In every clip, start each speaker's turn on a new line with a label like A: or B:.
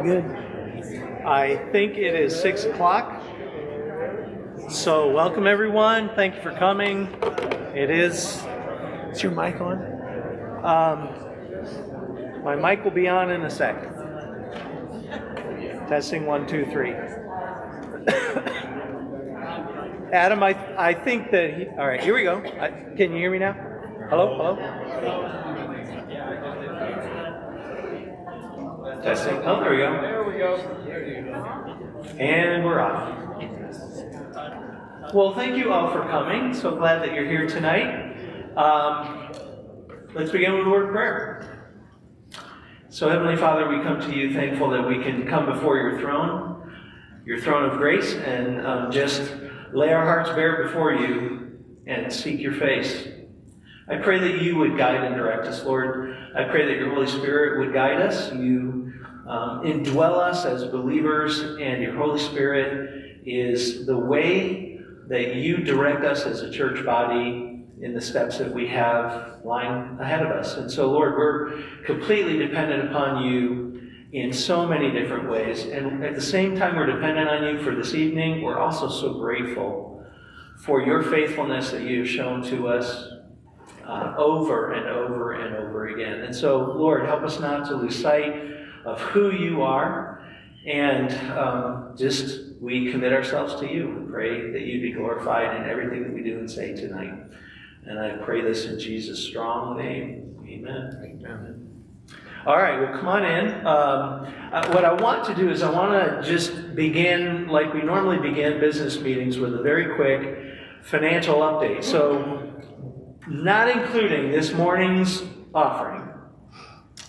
A: good? I think it is 6 o'clock. So welcome everyone. Thank you for coming. It is.
B: Is your mic on?
A: My mic will be on in a sec. Testing 1, 2, 3. Adam, I think that he. All right, here we go. Can you hear me now? Hello, hello. Testing. Oh, there we go.
B: There we go.
A: And we're off. Well, thank you all for coming. So glad that you're here tonight. Let's begin with a word of prayer. So, Heavenly Father, we come to you thankful that we can come before your throne of grace, and just lay our hearts bare before you and seek your face. I pray that you would guide and direct us, Lord. I pray that your Holy Spirit would guide us. You indwell us as believers, and your Holy Spirit is the way that you direct us as a church body in the steps that we have lying ahead of us. And so, Lord, we're completely dependent upon you in so many different ways. And at the same time we're dependent on you for this evening, we're also so grateful for your faithfulness that you have shown to us over and over and over again. And so, Lord, help us not to lose sight of who you are, and we commit ourselves to you and pray that you be glorified in everything that we do and say tonight. And I pray this in Jesus' strong name. Amen. Amen. All right, well, come on in. What I want to do is I want to just begin like we normally begin business meetings with a very quick financial update. So, not including this morning's offering,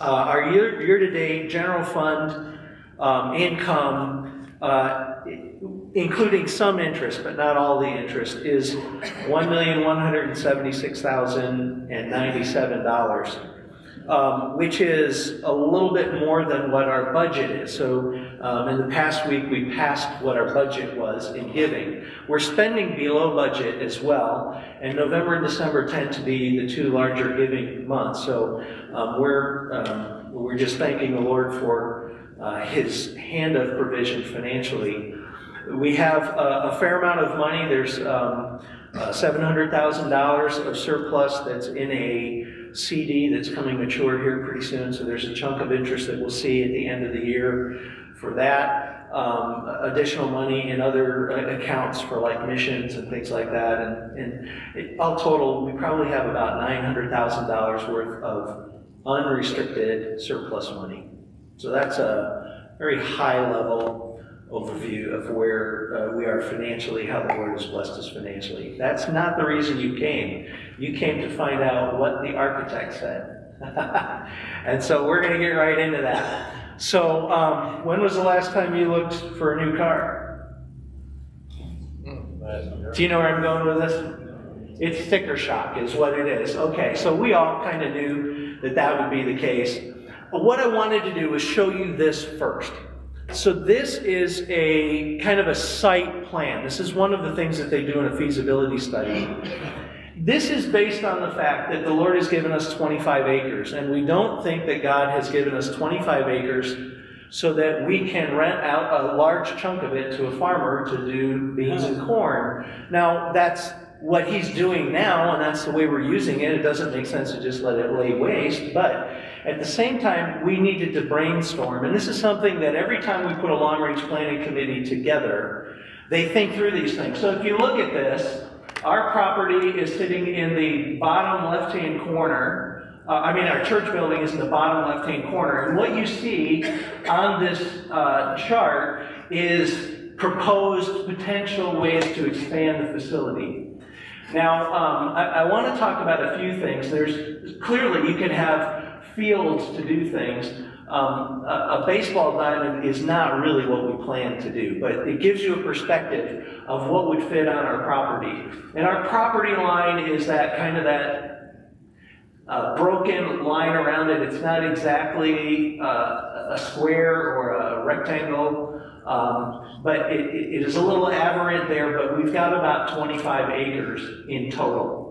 A: our year-to-date general fund income, including some interest, but not all the interest, is $1,176,097, which is a little bit more than what our budget is. So in the past week, we passed what our budget was in giving. We're spending below budget as well, and November and December tend to be the two larger giving months. So we're just thanking the Lord for his hand of provision financially. We have a fair amount of money. There's $700,000 of surplus that's in a CD that's coming mature here pretty soon. So there's a chunk of interest that we'll see at the end of the year for that. Additional money in other accounts for like missions and things like that. And all total, we probably have about $900,000 worth of unrestricted surplus money. So that's a very high level overview of where we are financially, how the Lord has blessed us financially. That's not the reason you came. You came to find out what the architect said. And so we're going to get right into that. So when was the last time you looked for a new car? Do you know where I'm going with this? It's sticker shock is what it is. Okay, so we all kind of knew that would be the case. But what I wanted to do was show you this first. So this is a kind of a site plan. This is one of the things that they do in a feasibility study. This is based on the fact that the Lord has given us 25 acres, and we don't think that God has given us 25 acres so that we can rent out a large chunk of it to a farmer to do beans and corn. Now, that's what he's doing now, and that's the way we're using it. It doesn't make sense to just let it lay waste, but at the same time, we needed to brainstorm, and this is something that every time we put a long-range planning committee together, they think through these things. So if you look at this, our property is sitting in the bottom left-hand corner. Our church building is in the bottom left-hand corner, and what you see on this chart is proposed potential ways to expand the facility. Now, I want to talk about a few things. Clearly, you can have fields to do things. A baseball diamond is not really what we plan to do, but it gives you a perspective of what would fit on our property. And our property line is that kind of broken line around it. It's not exactly a square or a rectangle, but it is a little aberrant there, but we've got about 25 acres in total.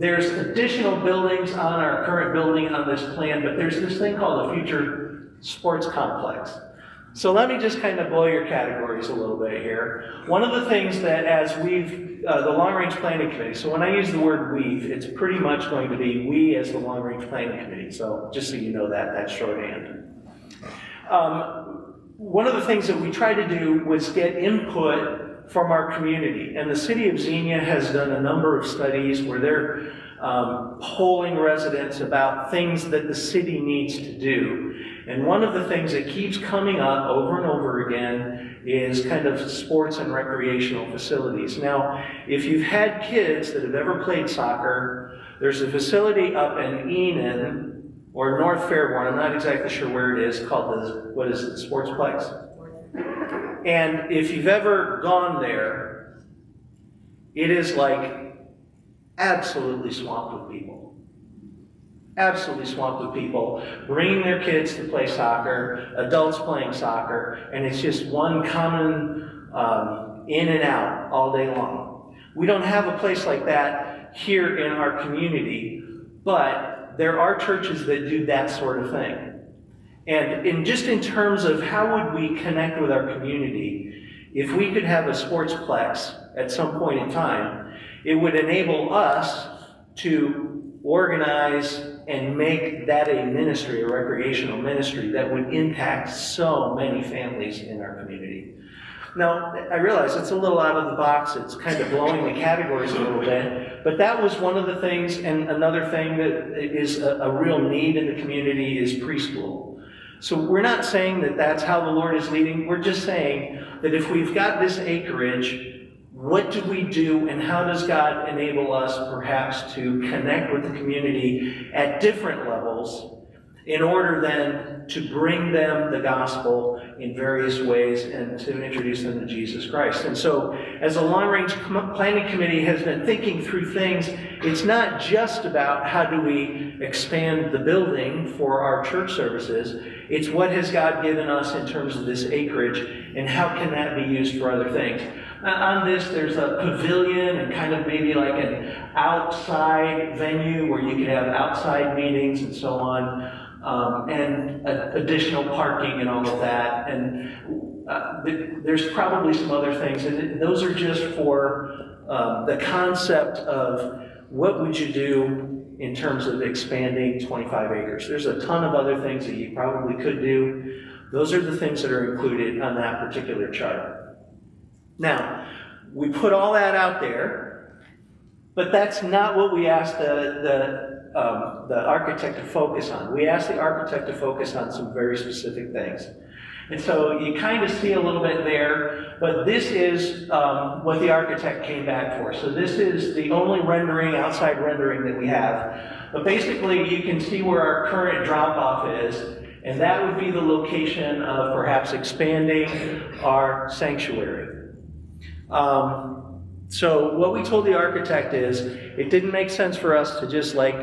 A: There's additional buildings on our current building on this plan, but there's this thing called a future sports complex. So let me just kind of blow your categories a little bit here. One of the things that as we've, the long-range planning committee, so when I use the word we've, it's pretty much going to be we as the long-range planning committee. So just so you know that, that's shorthand. One of the things that we tried to do was get input from our community. And the city of Xenia has done a number of studies where they're polling residents about things that the city needs to do. And one of the things that keeps coming up over and over again is kind of sports and recreational facilities. Now, if you've had kids that have ever played soccer, there's a facility up in Enid, or North Fairborn, I'm not exactly sure where it is, called the, what is it, Sportsplex? And if you've ever gone there, it is like absolutely swamped with people. Absolutely swamped with people bringing their kids to play soccer, adults playing soccer, and it's just one common in and out all day long. We don't have a place like that here in our community, but there are churches that do that sort of thing. And just in terms of how would we connect with our community, if we could have a sportsplex at some point in time, it would enable us to organize and make that a ministry, a recreational ministry that would impact so many families in our community. Now, I realize it's a little out of the box, it's kind of blowing the categories a little bit, but that was one of the things, and another thing that is a real need in the community is preschool. So we're not saying that that's how the Lord is leading, we're just saying that if we've got this acreage, what do we do, and how does God enable us perhaps to connect with the community at different levels in order then to bring them the gospel in various ways and to introduce them to Jesus Christ. And so as a long-range planning committee has been thinking through things, it's not just about how do we expand the building for our church services, it's what has God given us in terms of this acreage and how can that be used for other things. On this, there's a pavilion and kind of maybe like an outside venue where you could have outside meetings and so on, and additional parking and all of that. And there's probably some other things, and those are just for the concept of what would you do in terms of expanding 25 acres. There's a ton of other things that you probably could do. Those are the things that are included on that particular chart. Now, we put all that out there, but that's not what we asked the architect to focus on. We asked the architect to focus on some very specific things. And so you kind of see a little bit there, but this is what the architect came back for. So this is the only rendering, outside rendering that we have. But basically you can see where our current drop-off is, and that would be the location of perhaps expanding our sanctuary. So what we told the architect is, it didn't make sense for us to just like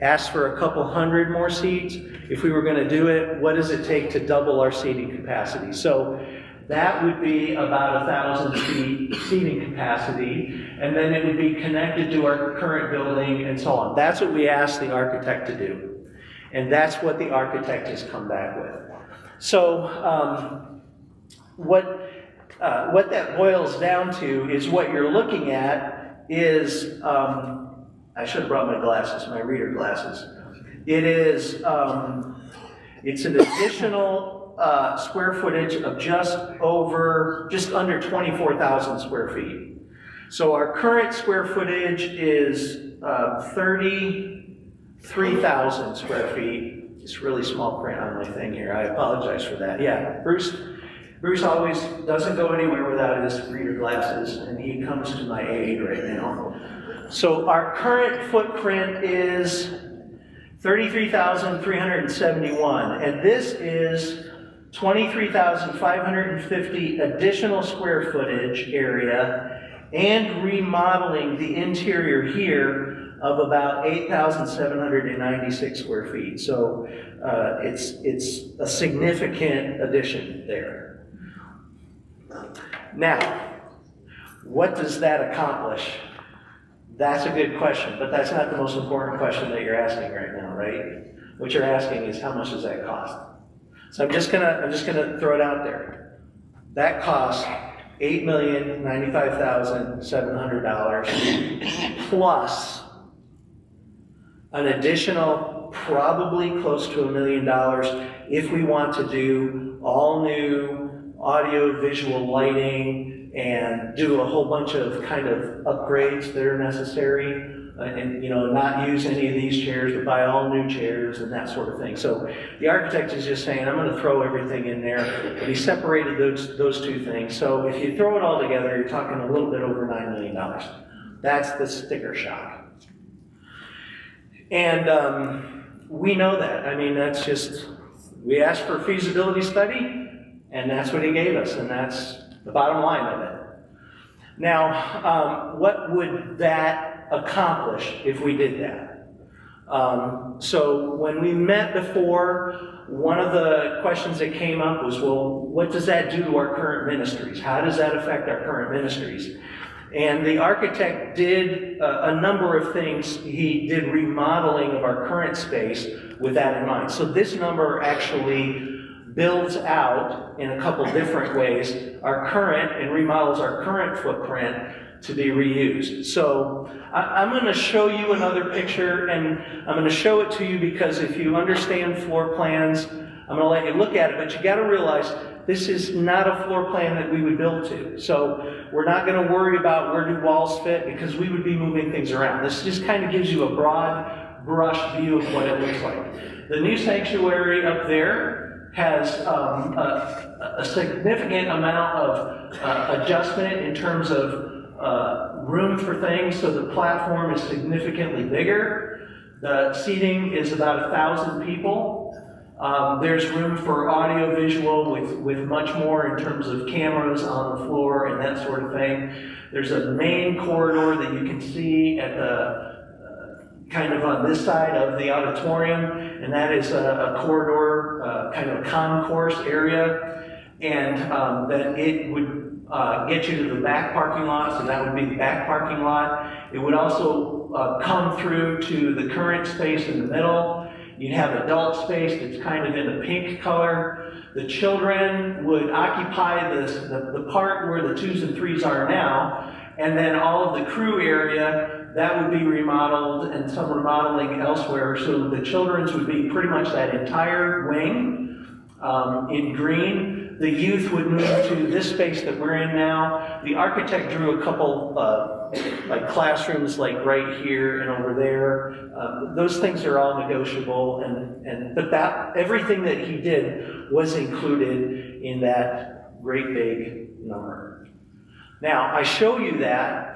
A: ask for a couple hundred more seats. If we were going to do it, what does it take to double our seating capacity? So that would be about 1,000 seat seating capacity, and then it would be connected to our current building and so on. That's what we asked the architect to do. And that's what the architect has come back with. So what that boils down to is what you're looking at is, I should have brought my glasses, my reader glasses. It is, it's an additional square footage of just under 24,000 square feet. So our current square footage is 33,000 square feet. It's really small print on my thing here. I apologize for that. Yeah, Bruce always doesn't go anywhere without his reader glasses, and he comes to my aid right now. So our current footprint is 33,371, and this is 23,550 additional square footage area and remodeling the interior here of about 8,796 square feet. So it's a significant addition there. Now, what does that accomplish? That's a good question, but that's not the most important question that you're asking right now, right? What you're asking is how much does that cost? So I'm just gonna throw it out there. That costs $8,095,700 plus an additional probably close to $1 million if we want to do all new audio visual lighting and do a whole bunch of kind of upgrades that are necessary, and not use any of these chairs, but buy all new chairs and that sort of thing. So the architect is just saying, I'm going to throw everything in there, but he separated those two things. So if you throw it all together, you're talking a little bit over $9 million. That's the sticker shock. And we know that. I mean, that's just, we asked for a feasibility study, and that's what he gave us, and that's the bottom line of it. Now, what would that accomplish if we did that? So when we met before, one of the questions that came up was, well, what does that do to our current ministries? How does that affect our current ministries? And the architect did a number of things. He did remodeling of our current space with that in mind. So this number actually builds out in a couple different ways our current and remodels our current footprint to be reused. So I'm going to show you another picture, and I'm going to show it to you because if you understand floor plans, I'm going to let you look at it, but you got to realize this is not a floor plan that we would build to. So we're not going to worry about where do walls fit because we would be moving things around. This just kind of gives you a broad brush view of what it looks like. The new sanctuary up there has a significant amount of adjustment in terms of room for things, so the platform is significantly bigger. The seating is about 1,000 people. There's room for audio visual with much more in terms of cameras on the floor and that sort of thing. There's a main corridor that you can see at the kind of on this side of the auditorium, and that is a corridor, kind of a concourse area, and then it would get you to the back parking lot, so that would be the back parking lot. It would also come through to the current space in the middle. You'd have adult space that's kind of in the pink color. The children would occupy the part where the 2s and 3s are now, and then all of the crew area, that would be remodeled and some remodeling elsewhere. So the children's would be pretty much that entire wing in green. The youth would move to this space that we're in now. The architect drew a couple like classrooms like right here and over there. Those things are all negotiable, but everything that he did was included in that great big number. Now, I show you that,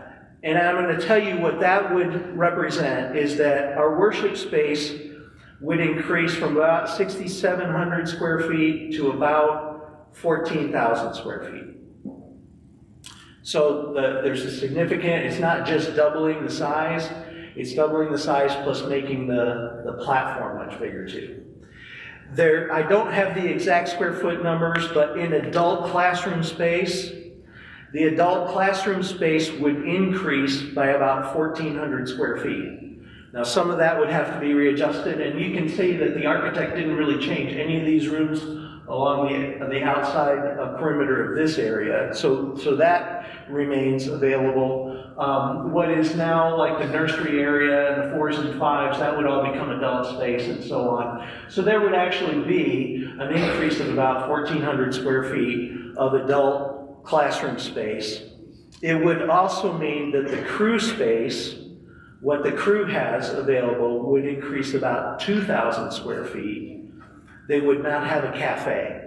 A: and I'm going to tell you what that would represent is that our worship space would increase from about 6,700 square feet to about 14,000 square feet. So there's a significant, it's not just doubling the size, it's doubling the size plus making the platform much bigger too. I don't have the exact square foot numbers, but in adult classroom space, the adult classroom space would increase by about 1,400 square feet. Now some of that would have to be readjusted, and you can see that the architect didn't really change any of these rooms along the outside perimeter of this area. So that remains available. What is now like the nursery area and the 4s and 5s, that would all become adult space and so on. So there would actually be an increase of about 1,400 square feet of adult classroom space. It would also mean that the crew space, what the crew has available, would increase about 2,000 square feet. They would not have a cafe.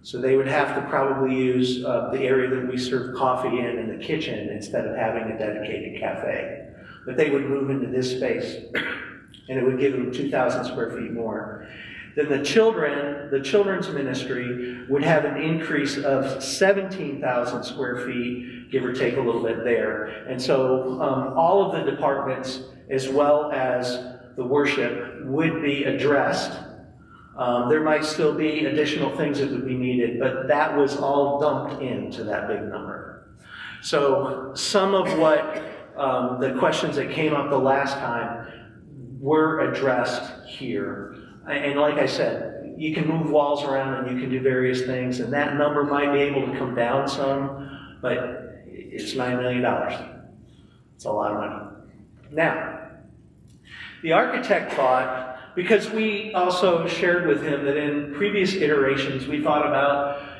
A: So they would have to probably use the area that we serve coffee in the kitchen instead of having a dedicated cafe. But they would move into this space, and it would give them 2,000 square feet more. Then the children's ministry would have an increase of 17,000 square feet, give or take a little bit there. And so all of the departments, as well as the worship, would be addressed. There might still be additional things that would be needed, but that was all dumped into that big number. So some of what the questions that came up the last time were addressed here. And like I said, you can move walls around and you can do various things, and that number might be able to come down some, but it's $9 million. It's a lot of money. Now, the architect thought, because we also shared with him that in previous iterations we thought about,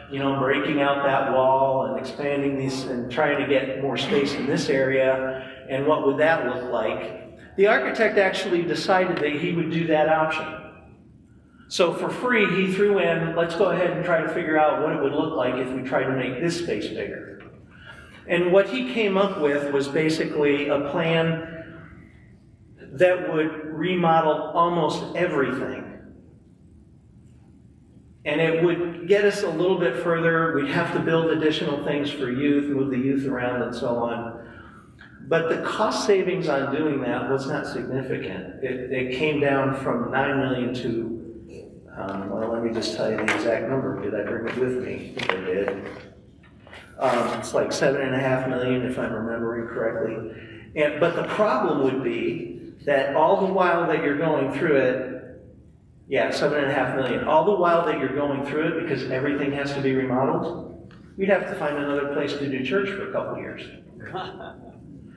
A: breaking out that wall and expanding these and trying to get more space in this area, and what would that look like? The architect actually decided that he would do that option. So for free, he threw in, let's go ahead and try to figure out what it would look like if we tried to make this space bigger. And what he came up with was basically a plan that would remodel almost everything. And it would get us a little bit further. We'd have to build additional things for youth, move the youth around and so on. But the cost savings on doing that was not significant. It came down from $9 million to, well, let me just tell you the exact number. Did I bring it with me? I did. It's like $7.5 million, if I'm remembering correctly. But the problem would be that all the while that you're going through it, yeah, $7.5 million. All the while that you're going through it, because everything has to be remodeled, we'd have to find another place to do church for a couple years.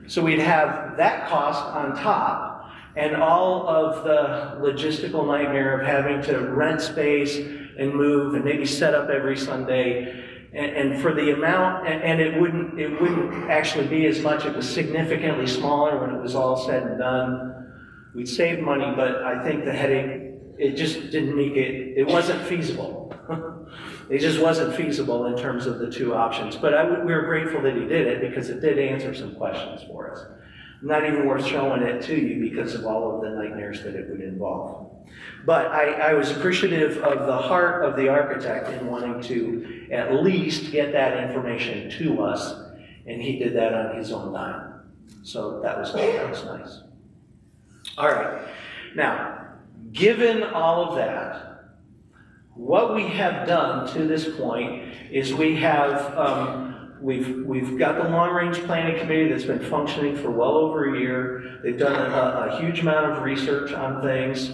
A: So we'd have that cost on top, and all of the logistical nightmare of having to rent space and move and maybe set up every Sunday. And for the amount, and it wouldn't actually be as much. It was significantly smaller when it was all said and done. We'd save money, but I think the headache, it just didn't make it, it wasn't feasible. It just wasn't feasible in terms of the two options. But we were grateful that he did it because it did answer some questions for us. Not even worth showing it to you because of all of the nightmares that it would involve. But I was appreciative of the heart of the architect in wanting to at least get that information to us, and he did that on his own dime. So that was nice. All right. Now, given all of that, what we have done to this point is we have we've got the long-range planning committee that's been functioning for well over a year. They've done a huge amount of research on things.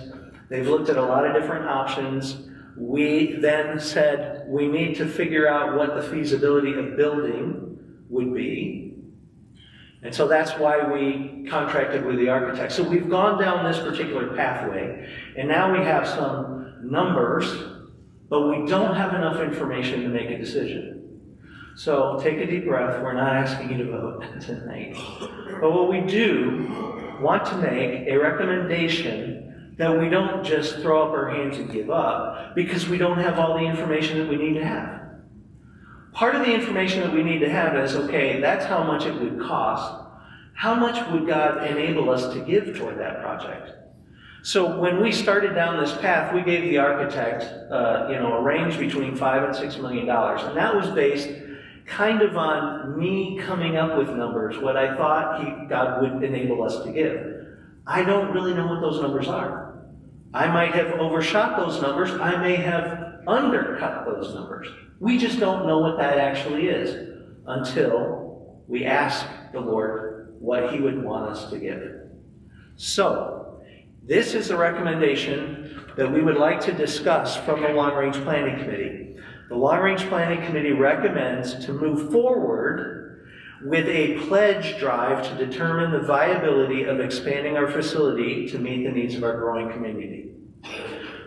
A: They've looked at a lot of different options. We then said we need to figure out what the feasibility of building would be. And so that's why we contracted with the architect. So we've gone down this particular pathway, and now we have some numbers, but we don't have enough information to make a decision. So take a deep breath. We're not asking you to vote tonight. But what we do want to make a recommendation that we don't just throw up our hands and give up because we don't have all the information that we need to have. Part of the information that we need to have is, okay, that's how much it would cost. How much would God enable us to give toward that project? So when we started down this path, we gave the architect a range between $5 and $6 million. And that was based kind of on me coming up with numbers, what I thought God would enable us to give. I don't really know what those numbers are. I might have overshot those numbers. I may have undercut those numbers. We just don't know what that actually is until we ask the Lord what He would want us to give. So, this is a recommendation that we would like to discuss from the Long Range Planning Committee. The Long Range Planning Committee recommends to move forward with a pledge drive to determine the viability of expanding our facility to meet the needs of our growing community.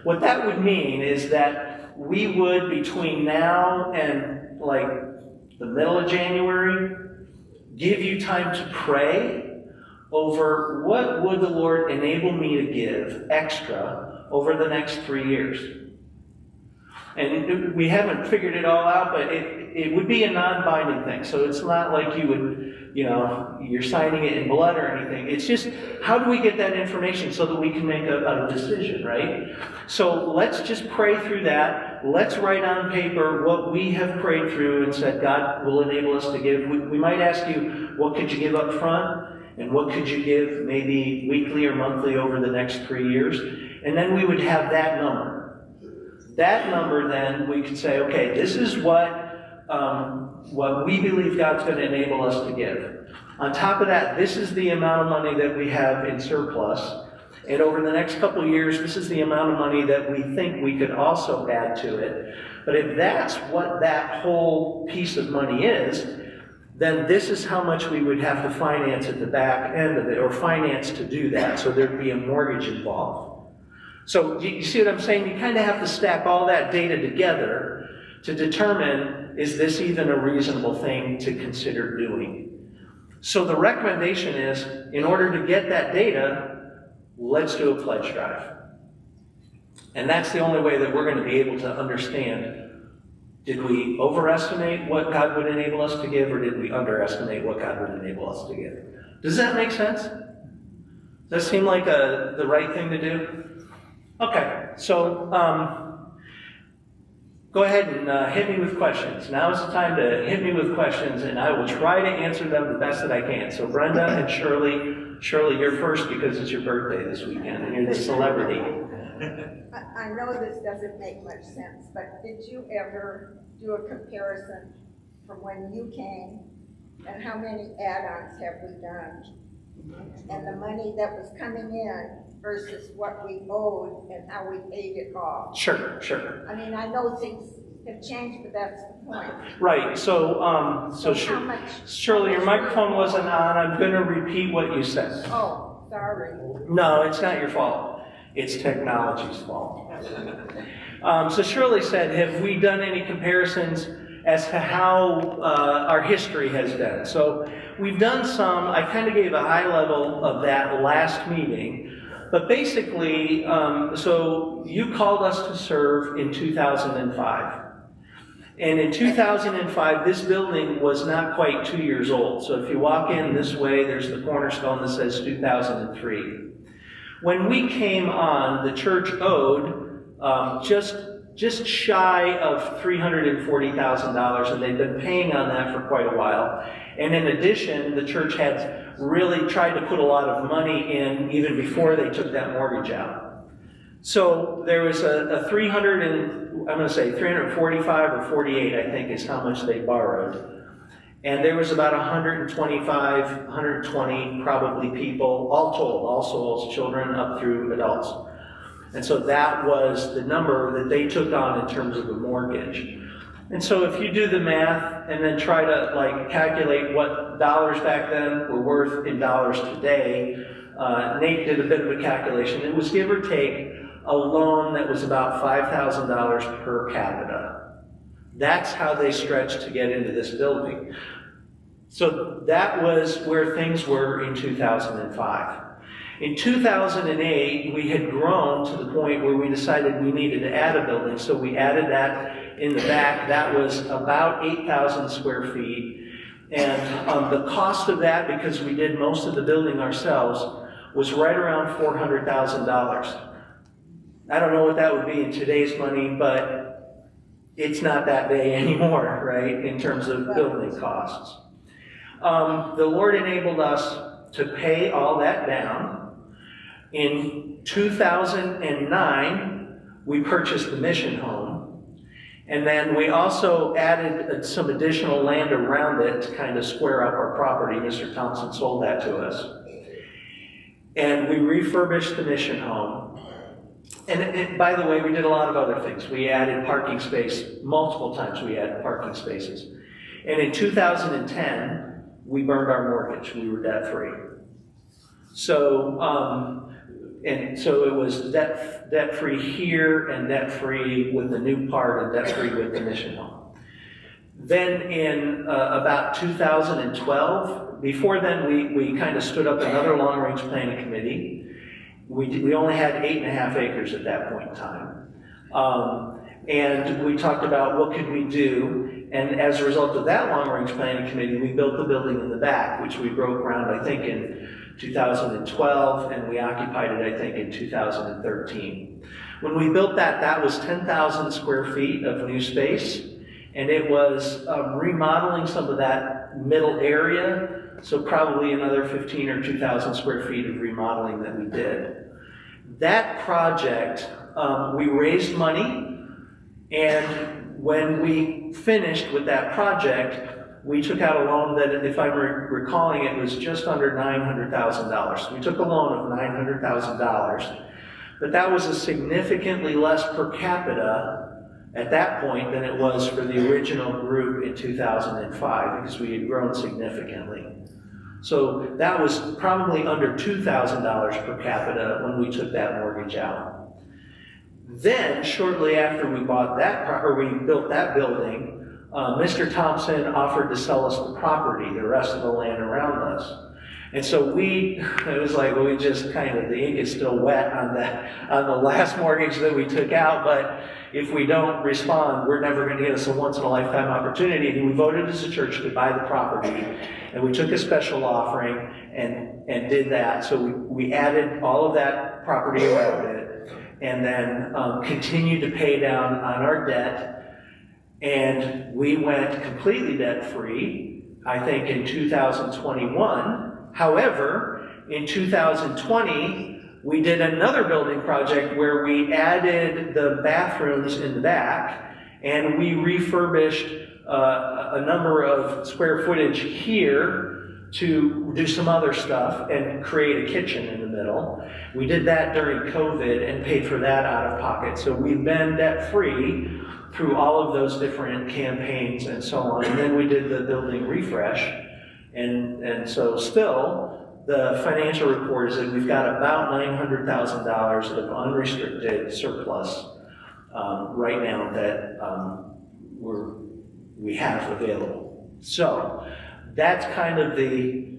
A: What that would mean is that we would, between now and like the middle of January, give you time to pray over what would the Lord enable me to give extra over the next 3 years. And we haven't figured it all out, but it would be a non-binding thing. So it's not like you would, you're signing it in blood or anything. It's just, how do we get that information so that we can make a decision, right? So let's just pray through that. Let's write on paper what we have prayed through and said God will enable us to give. We might ask you, what could you give up front? And what could you give maybe weekly or monthly over the next 3 years? And then we would have that number. That number, then, we could say, okay, this is what we believe God's going to enable us to give. On top of that, this is the amount of money that we have in surplus. And over the next couple of years, this is the amount of money that we think we could also add to it. But if that's what that whole piece of money is, then this is how much we would have to finance at the back end of it, or finance to do that. So there'd be a mortgage involved. So you see what I'm saying? You kind of have to stack all that data together to determine, is this even a reasonable thing to consider doing? So the recommendation is, in order to get that data, let's do a pledge drive. And that's the only way that we're going to be able to understand, did we overestimate what God would enable us to give, or did we underestimate what God would enable us to give? Does that make sense? Does that seem like the right thing to do? Okay, so go ahead and hit me with questions. Now is the time to hit me with questions, and I will try to answer them the best that I can. So Brenda and Shirley, you're first because it's your birthday this weekend, and you're the celebrity.
B: I know this doesn't make much sense, but did you ever do a comparison from when you came and how many add-ons have we done? And the money that was coming in versus what we owed and how we paid it off.
A: Sure.
B: I mean, I know things have changed, but that's the point.
A: Right, so Shirley, your microphone wasn't on. I'm going to repeat what you said.
B: Oh, sorry.
A: No, it's not your fault. It's technology's fault. So Shirley said, have we done any comparisons as to how our history has been? So we've done some. I kind of gave a high level of that last meeting. But basically, so you called us to serve in 2005. And in 2005, this building was not quite 2 years old. So if you walk in this way, there's the cornerstone that says 2003. When we came on, the church owed just shy of $340,000, and they've been paying on that for quite a while. And in addition, the church had really tried to put a lot of money in even before they took that mortgage out. So there was a 345 or 48, I think, is how much they borrowed. And there was about 125, 120 probably people, all told, all souls, children up through adults. And so that was the number that they took on in terms of the mortgage. And so if you do the math and then try to calculate what dollars back then were worth in dollars today, Nate did a bit of a calculation. It was give or take a loan that was about $5,000 per capita. That's how they stretched to get into this building. So that was where things were in 2005. In 2008, we had grown to the point where we decided we needed to add a building, so we added that in the back. That was about 8,000 square feet. And the cost of that, because we did most of the building ourselves, was right around $400,000. I don't know what that would be in today's money, but it's not that big anymore, right, in terms of building costs. The Lord enabled us to pay all that down. In 2009, we purchased the mission home. And then we also added some additional land around it to kind of square up our property. Mr. Thompson sold that to us. And we refurbished the mission home. And by the way, we did a lot of other things. We added parking space. Multiple times we added parking spaces. And in 2010, we burned our mortgage. We were debt-free. So, and so it was debt-free here and debt-free with the new part and debt-free with the mission home. Then in about 2012, before then we kind of stood up another long-range planning committee. We only had 8.5 acres at that point in time. And we talked about what could we do. And as a result of that long-range planning committee, we built the building in the back, which we broke ground, I think, in 2012, and we occupied it, I think, in 2013. When we built that, that was 10,000 square feet of new space, and it was remodeling some of that middle area, so probably another 15 or 2,000 square feet of remodeling that we did. That project, we raised money, and when we finished with that project, we took out a loan that, if I'm recalling, it was just under $900,000. So we took a loan of $900,000, but that was a significantly less per capita at that point than it was for the original group in 2005, because we had grown significantly. So that was probably under $2,000 per capita when we took that mortgage out. Then, shortly after we bought that, or we built that building, Mr. Thompson offered to sell us the property, the rest of the land around us. And so it was like, well, we just kind of, the ink is still wet on the last mortgage that we took out, but if we don't respond, we're never going to get us a once-in-a-lifetime opportunity. And we voted as a church to buy the property, and we took a special offering and did that. So we added all of that property around it, and then continued to pay down on our debt. And we went completely debt-free, I think, in 2021. However, in 2020, we did another building project where we added the bathrooms in the back, and we refurbished a number of square footage here to do some other stuff and create a kitchen in the middle. We did that during COVID and paid for that out of pocket. So we've been debt-free through all of those different campaigns and so on. And then we did the building refresh. And so still, the financial report is that we've got about $900,000 of unrestricted surplus right now that we have available. So that's kind of the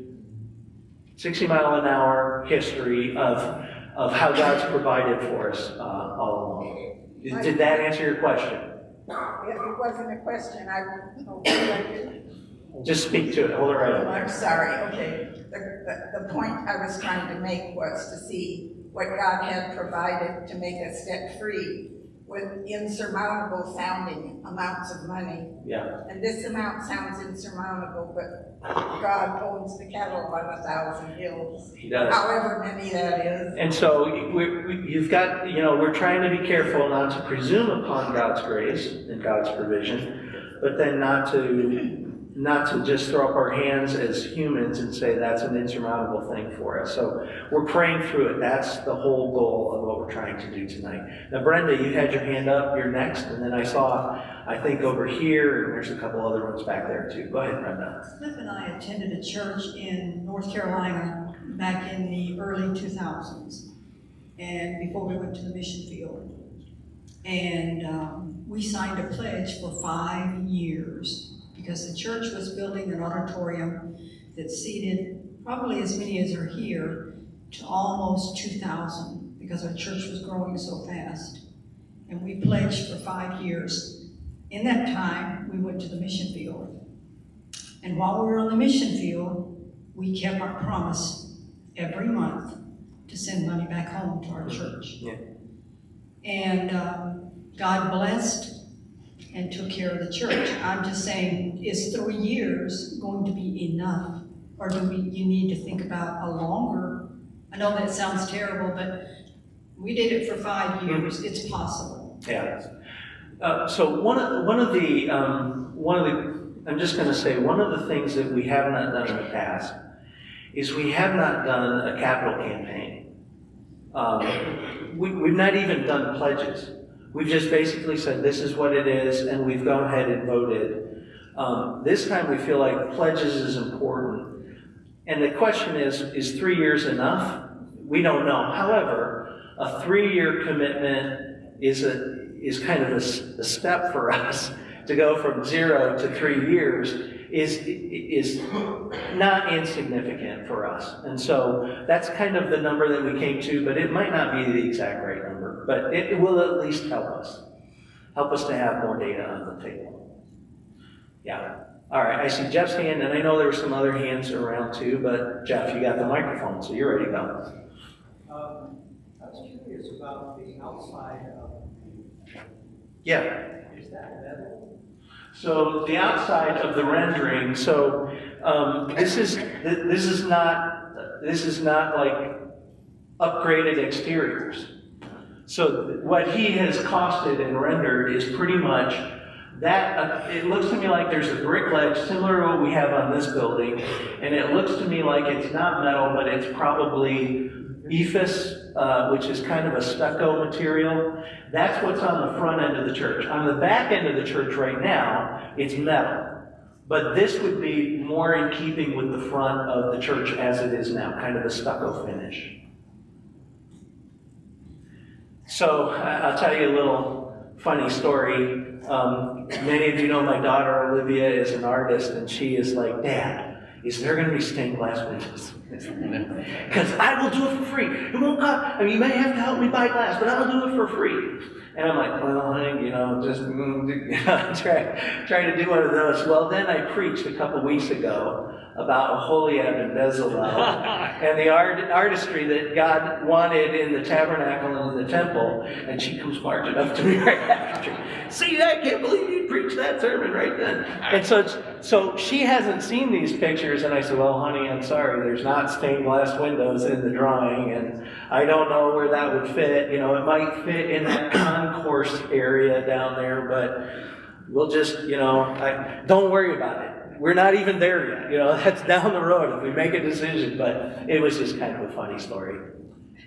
A: 60-mile-an-hour history of how God's provided for us all along. Did that answer your question?
B: It wasn't a question.
A: Just speak to it. Hold it right up.
B: I'm sorry. Okay. The point I was trying to make was to see what God had provided to make us debt-free with insurmountable sounding amounts of money.
A: Yeah.
B: And this amount sounds insurmountable, but God owns the cattle on 1,000 hills.
A: He does.
B: However many that is.
A: And so you've got, we're trying to be careful not to presume upon God's grace and God's provision, but then not to just throw up our hands as humans and say that's an insurmountable thing for us. So we're praying through it. That's the whole goal of what we're trying to do tonight. Now, Brenda, you had your hand up. You're next. And then I saw, I think, over here, and there's a couple other ones back there, too. Go ahead, Brenda.
C: Cliff and I attended a church in North Carolina back in the early 2000s, and before we went to the mission field. And we signed a pledge for 5 years, because the church was building an auditorium that seated probably as many as are here to almost 2,000, because our church was growing so fast. And we pledged for 5 years. In that time, we went to the mission field. And while we were on the mission field, we kept our promise every month to send money back home to our church. Yeah. And God blessed and took care of the church. I'm just saying, is 3 years going to be enough? Or do you need to think about a longer? I know that sounds terrible, but we did it for 5 years. It's possible.
A: Yeah. So one of the I'm just going to say, one of the things that we have not done in the past is we have not done a capital campaign. We've not even done pledges. We've just basically said this is what it is, and we've gone ahead and voted. This time we feel like pledges is important. And the question is 3 years enough? We don't know. However, a 3-year commitment is kind of a step for us to go from 0 to 3 years is not insignificant for us. And so that's kind of the number that we came to, but it might not be the exact right number, but it will at least help us to have more data on the table. Yeah. All right, I see Jeff's hand, and I know there were some other hands around too, but Jeff, you got the microphone, so you're ready to go.
D: I was curious about the outside of the...
A: Yeah.
D: Is that metal?
A: So the outside of the rendering. So this is not like upgraded exteriors. So what he has costed and rendered is pretty much that, it looks to me like there's a brick ledge similar to what we have on this building, and it looks to me like it's not metal, but it's probably ephes, which is kind of a stucco material. That's what's on the front end of the church. On the back end of the church right now, it's metal. But this would be more in keeping with the front of the church as it is now, kind of a stucco finish. So I'll tell you a little funny story. Many of you know my daughter Olivia is an artist, and she is like, Dad, is there going to be stained glass windows? Because I will do it for free. It won't cost. I mean, you may have to help me buy glass, but I will do it for free. And I'm like, well, honey, just trying to do one of those. Well, then I preached a couple weeks ago about Aholiab and Bezalel and the artistry that God wanted in the tabernacle and in the temple. And she comes marching up to me right after. See, I can't believe you preached that sermon right then. And so she hasn't seen these pictures, and I said, well, honey, I'm sorry, there's not stained glass windows in the drawing, and I don't know where that would fit. You know, it might fit in that concourse area down there, but we'll just, don't worry about it. We're not even there yet. That's down the road if we make a decision, but it was just kind of a funny story.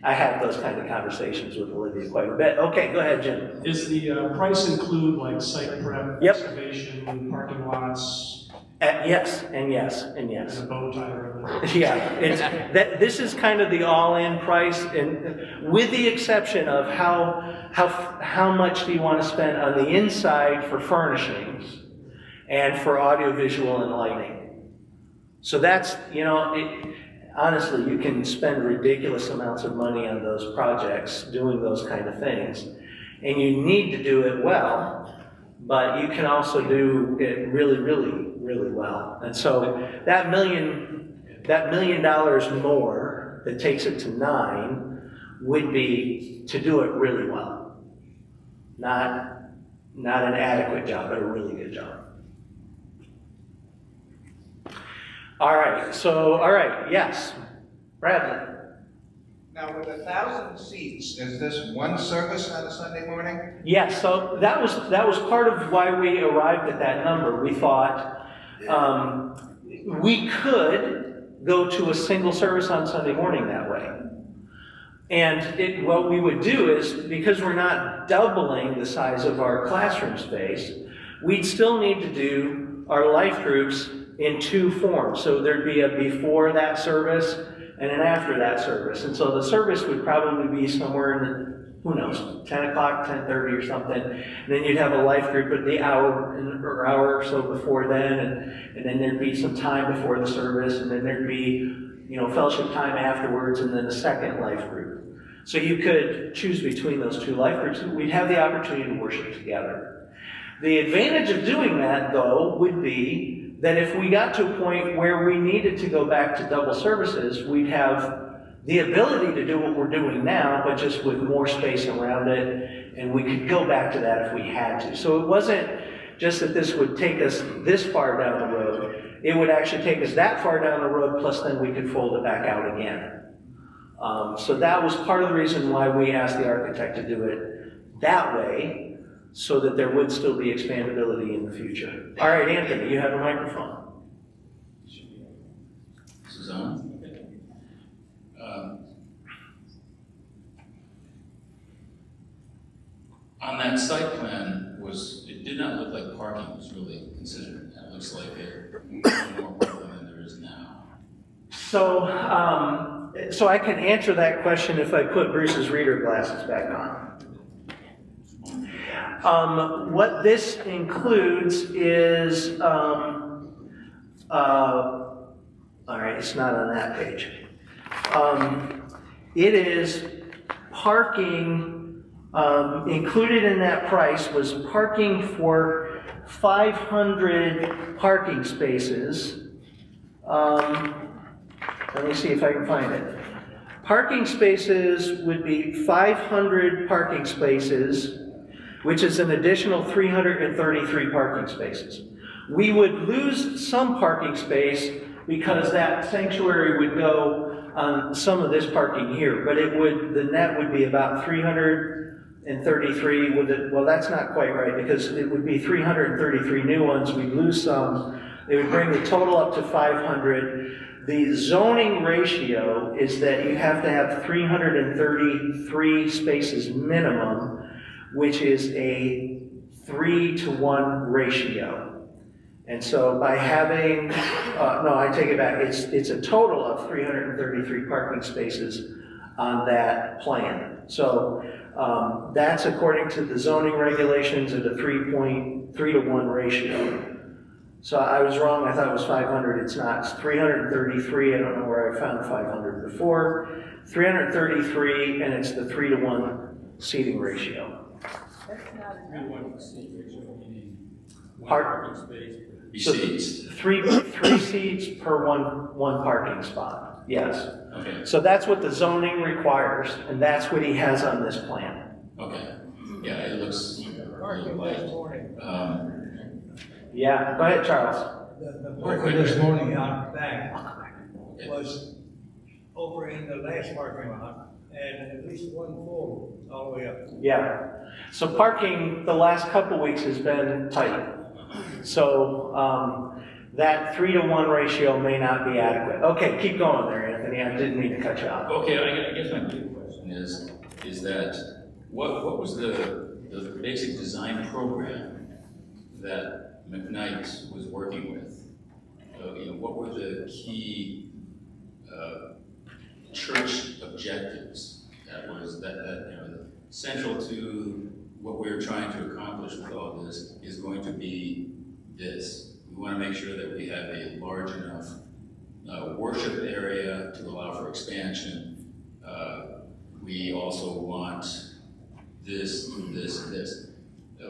A: I have those kind of conversations with Olivia quite a bit. Okay, go ahead, Jim.
E: Does the price include like site prep,
A: Yep.
E: excavation, parking lots?
A: Yes, and yes, and yes.
E: And a bow tie or
A: Yeah, this is kind of the all-in price, and with the exception of how much do you want to spend on the inside for furnishings and for audiovisual and lighting. So that's, honestly, you can spend ridiculous amounts of money on those projects doing those kind of things, and you need to do it well, but you can also do it really, really, really well. And so that $1 million more that takes it to 9 would be to do it really well. Not an adequate job, but a really good job. All right, yes, Bradley.
F: Now, with 1,000 seats, is this one service on a Sunday morning?
A: Yes, so that was part of why we arrived at that number. We thought we could go to a single service on Sunday morning that way. And what we would do is, because we're not doubling the size of our classroom space, we'd still need to do our life groups in 2 forms. So there'd be a before that service and an after that service. And so the service would probably be somewhere in the, who knows, 10 o'clock, 10:30 or something. And then you'd have a life group at the hour or so before then, and then there'd be some time before the service, and then there'd be, fellowship time afterwards, and then a second life group. So you could choose between those 2 life groups. We'd have the opportunity to worship together. The advantage of doing that, though, would be that if we got to a point where we needed to go back to double services, we'd have the ability to do what we're doing now, but just with more space around it, and we could go back to that if we had to. So it wasn't just that this would take us this far down the road. It would actually take us that far down the road, plus then we could fold it back out again. So that was part of the reason why we asked the architect to do it that way, so that there would still be expandability in the future. All right, Anthony, you have a microphone.
G: Suzanne? On that site plan, it did not look like parking was really considered. It looks like there's more parking than there is now.
A: So I can answer that question if I put Bruce's reader glasses back on. What this includes is, all right, it's not on that page. It is parking, included in that price was parking for 500 parking spaces. Let me see if I can find it. Parking spaces would be 500 parking spaces, which is an additional 333 parking spaces. We would lose some parking space because that sanctuary would go on some of this parking here, but the net would be about 333 333, well, that's not quite right, because it would be 333 new ones, we'd lose some, it would bring the total up to 500. The zoning ratio is that you have to have 333 spaces minimum, which is a 3-to-1 ratio. And so by having, no, I take it back, it's a total of 333 parking spaces on that plan. So that's according to the zoning regulations at a 3.3-to-1 ratio. So I was wrong, I thought it was 500, it's not. It's 333, I don't know where I found 500 before. 333, and it's the 3-to-1 seating ratio.
B: That's not
A: So three seats per one parking spot, yes.
G: Okay.
A: So that's what the zoning requires, and that's what he has on this plan.
G: Okay. Yeah, it looks really light.
A: Yeah, go ahead, Charles.
D: The parking this morning out back was over in the last parking lot, and at least one full all the way up.
A: Yeah. So parking the last couple weeks has been tight. So that 3-to-1 ratio may not be adequate. Okay, keep going there, Anthony. I didn't mean to cut you off.
G: Okay, I guess my big question is that what was the basic design program that McKnight was working with? What were the key church objectives that central to what we're trying to accomplish with all this is going to be this. We want to make sure that we have a large enough worship area to allow for expansion. We also want this.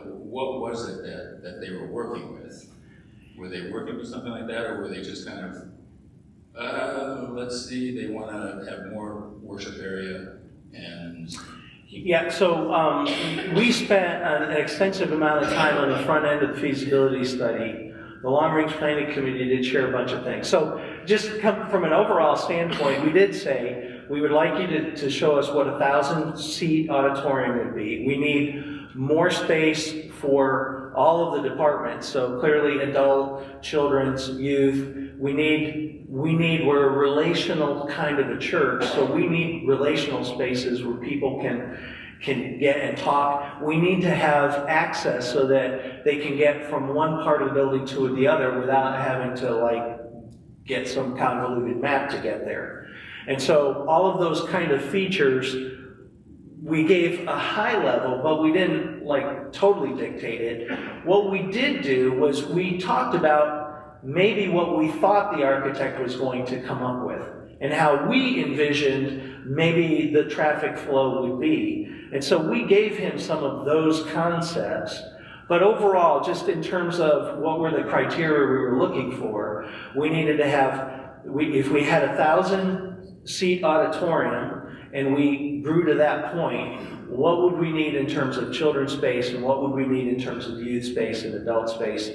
G: What was it that they were working with? Were they working with something like that, or were they just kind of, let's see, they want to have more worship area and...
A: Yeah, so we spent an extensive amount of time on the front end of the feasibility study. The long-range planning committee did share a bunch of things. So just from an overall standpoint, we did say, we would like you to show us what a 1,000-seat auditorium would be. We need more space for all of the departments, so clearly adult, children's, youth. We're a relational kind of a church, so we need relational spaces where people can get and talk. We need to have access so that they can get from one part of the building to the other without having to get some convoluted map to get there. And so all of those kind of features we gave a high level, but we didn't totally dictate it. What we did do was we talked about maybe what we thought the architect was going to come up with and how we envisioned maybe the traffic flow would be. And so we gave him some of those concepts, but overall, just in terms of what were the criteria we were looking for, we needed to have, if we had a 1,000-seat auditorium, and we grew to that point, what would we need in terms of children's space and what would we need in terms of youth space and adult space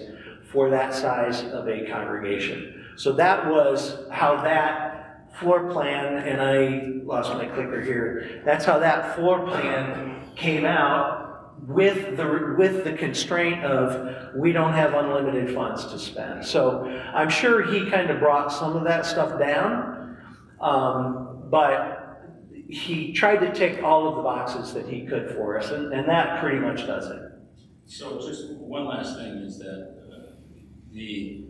A: for that size of a congregation? So that was how that floor plan, and I lost my clicker here, that's how that floor plan came out with the constraint of we don't have unlimited funds to spend. So I'm sure he kind of brought some of that stuff down, but he tried to tick all of the boxes that he could for us, and that pretty much does it.
G: So just one last thing is that the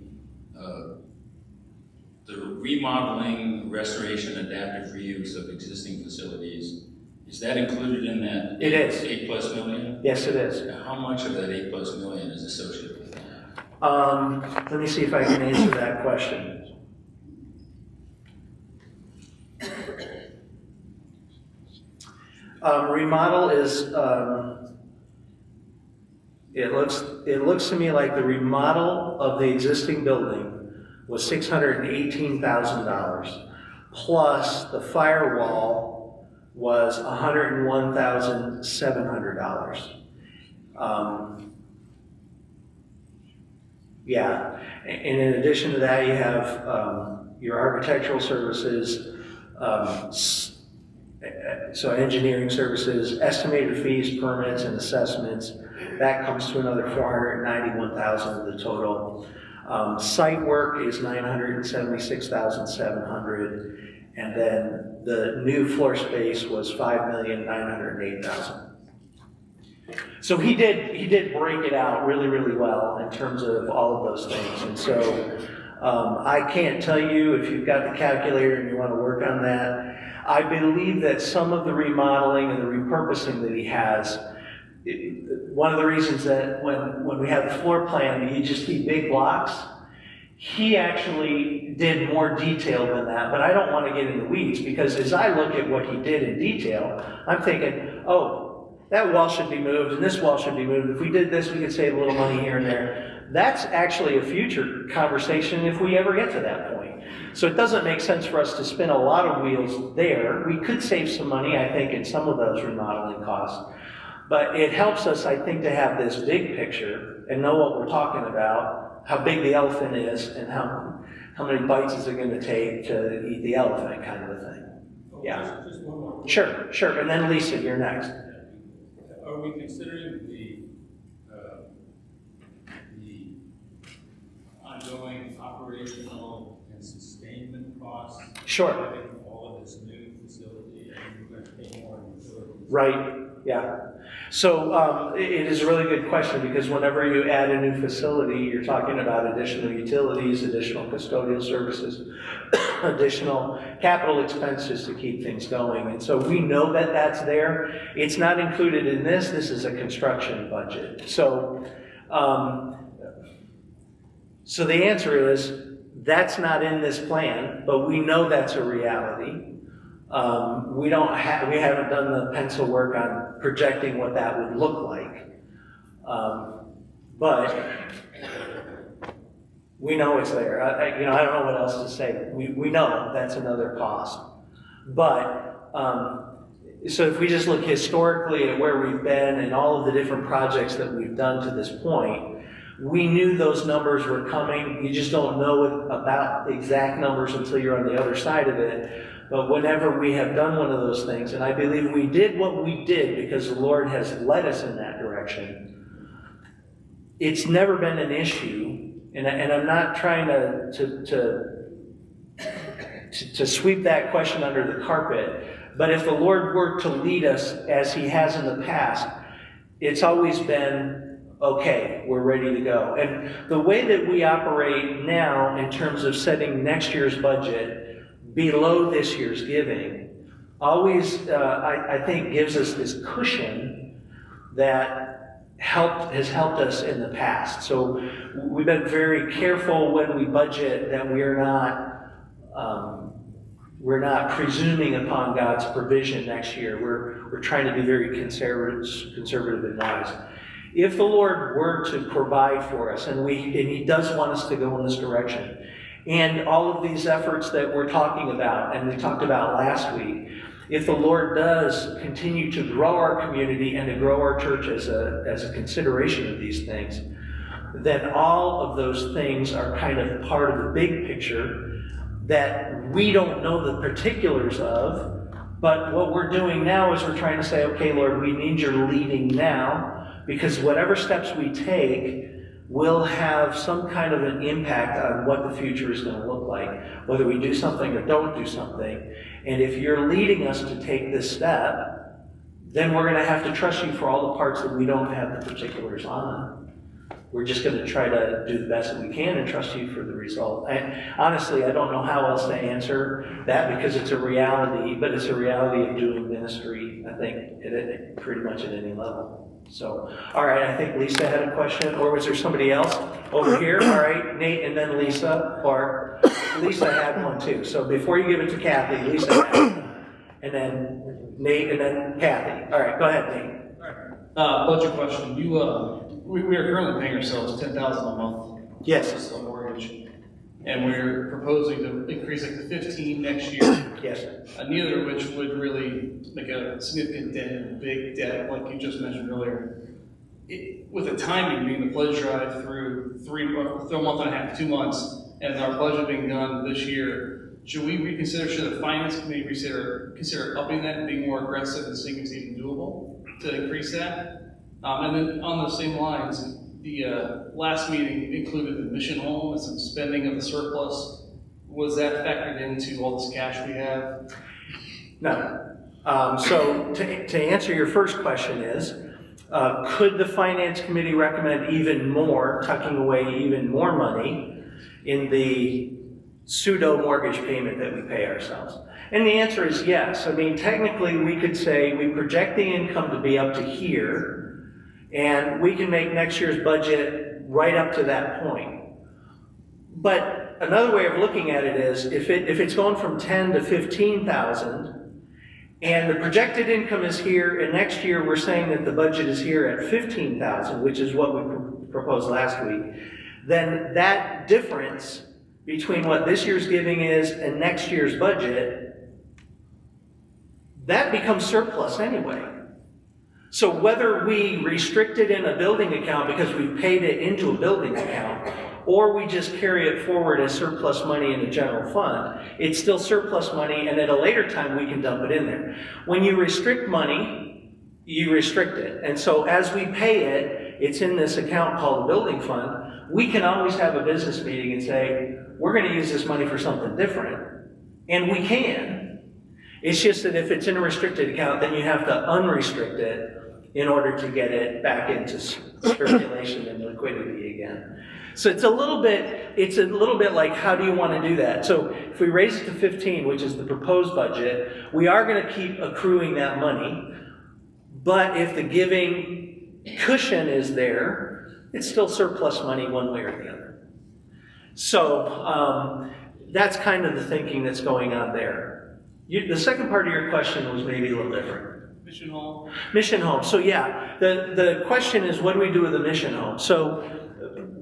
G: remodeling, restoration, adaptive reuse of existing facilities, is that included in that?
A: It is.
G: $8+ million?
A: Yes, it is.
G: Now, how much of that $8+ million is associated with that?
A: Let me see if I can answer that question. Remodel is, it looks to me like the remodel of the existing building was $618,000, plus the firewall was $101,700. Yeah, and in addition to that, you have your architectural services, So engineering services, estimated fees, permits, and assessments, that comes to another $491,000 of the total. Site work is $976,700, and then the new floor space was $5,908,000. So he did break it out really, really well in terms of all of those things. And so I can't tell you if you've got the calculator and you want to work on that. I believe that some of the remodeling and the repurposing that he has, one of the reasons that when we had the floor plan, he just keep big blocks, he actually did more detail than that, but I don't want to get in the weeds, because as I look at what he did in detail, I'm thinking, oh, that wall should be moved and this wall should be moved. If we did this, we could save a little money here and there. That's actually a future conversation if we ever get to that point. So it doesn't make sense for us to spin a lot of wheels there. We could save some money, I think, in some of those remodeling costs. But it helps us, I think, to have this big picture and know what we're talking about, how big the elephant is, and how many bites is it going to take to eat the elephant, kind of a thing. Yeah.
G: Just one more.
A: Sure. And then Lisa, you're next.
G: Are we considering the ongoing operational and sustainment costs?
A: Sure.
G: Having all of this new facility, and we're going to pay more in utilities?
A: Right, yeah. So it is a really good question, because whenever you add a new facility, you're talking about additional utilities, additional custodial services, additional capital expenses to keep things going. And so we know that that's there. It's not included in this. This is a construction budget. So, so the answer is that's not in this plan, but we know that's a reality. We haven't done the pencil work on projecting what that would look like. But we know it's there. I don't know what else to say. We know that's another cost. But, so if we just look historically at where we've been and all of the different projects that we've done to this point, we knew those numbers were coming. You just don't know about the exact numbers until you're on the other side of it. But whenever we have done one of those things, and I believe we did what we did because the Lord has led us in that direction, it's never been an issue. And I'm not trying to sweep that question under the carpet. But if the Lord were to lead us as He has in the past, it's always been, okay, we're ready to go. And the way that we operate now in terms of setting next year's budget below this year's giving always, I think, gives us this cushion that has helped us in the past. So we've been very careful when we budget that we're not presuming upon God's provision next year. We're trying to be very conservative and wise. If the Lord were to provide for us, and He does want us to go in this direction, and all of these efforts that we're talking about, and we talked about last week, if the Lord does continue to grow our community and to grow our church as a consideration of these things, then all of those things are kind of part of the big picture that we don't know the particulars of. But what we're doing now is we're trying to say, okay, Lord, we need your leading now, because whatever steps we take will have some kind of an impact on what the future is going to look like, whether we do something or don't do something. And if you're leading us to take this step, then we're going to have to trust you for all the parts that we don't have the particulars on. We're just going to try to do the best that we can and trust you for the result. Honestly, I don't know how else to answer that, because it's a reality, but it's a reality of doing ministry, I think, pretty much at any level. So, all right, I think Lisa had a question, or was there somebody else over here? All right, Nate and then Lisa, or Lisa had one too. So before you give it to Kathy, Lisa had one, and then Nate and then Kathy. All right, go ahead, Nate.
H: Budget question. We are currently paying ourselves $10,000 a month.
A: Yes.
H: As a mortgage, and we're proposing to increase it to $15,000 next year.
A: Yes.
H: Neither of which would really make a significant dent in a big debt, like you just mentioned earlier. With the timing being the pledge drive through a month and a half, 2 months, and our budget being done this year, should we reconsider, should the finance committee consider upping that and being more aggressive and seeing if it's even doable to increase that? And then on those same lines, the last meeting included the mission home and some spending of the surplus. Was that factored into all this cash we have?
A: No. So to answer your first question is, could the finance committee recommend even more, tucking away even more money in the pseudo mortgage payment that we pay ourselves? And the answer is yes. I mean, technically we could say we project the income to be up to here, and we can make next year's budget right up to that point. But another way of looking at it is, if it's going from 10 to 15,000, and the projected income is here, and next year we're saying that the budget is here at 15,000, which is what we proposed last week, then that difference between what this year's giving is and next year's budget, that becomes surplus anyway. So whether we restrict it in a building account because we paid it into a building account, or we just carry it forward as surplus money in the general fund, it's still surplus money, and at a later time we can dump it in there. When you restrict money, you restrict it. And so as we pay it, it's in this account called the building fund. We can always have a business meeting and say, we're going to use this money for something different. And we can. It's just that if it's in a restricted account, then you have to unrestrict it in order to get it back into circulation and liquidity again. So it's a little bit like, how do you want to do that? So if we raise it to 15, which is the proposed budget, we are going to keep accruing that money. But if the giving cushion is there, it's still surplus money one way or the other. So that's kind of the thinking that's going on there. The second part of your question was maybe a little different.
H: Mission home?
A: Mission home. So yeah, the question is, what do we do with the mission home? So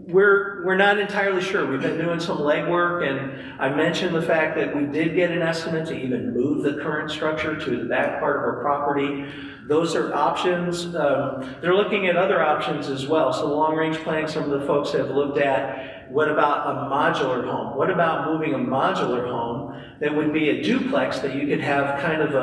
A: we're not entirely sure. We've been doing some legwork, and I mentioned the fact that we did get an estimate to even move the current structure to the back part of our property. Those are options. They're looking at other options as well. So long-range planning, some of the folks have looked at, what about a modular home? What about moving a modular home that would be a duplex that you could have kind of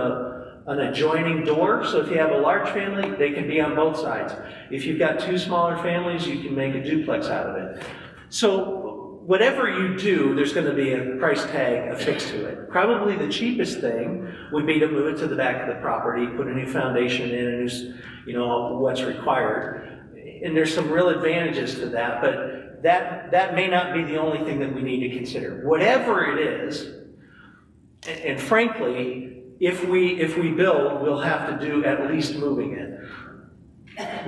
A: an adjoining door? So if you have a large family, they can be on both sides. If you've got two smaller families, you can make a duplex out of it. So whatever you do, there's going to be a price tag affixed to it. Probably the cheapest thing would be to move it to the back of the property, put a new foundation in, a new, what's required. And there's some real advantages to that, but that may not be the only thing that we need to consider. Whatever it is, and frankly, if we build, we'll have to do at least moving it.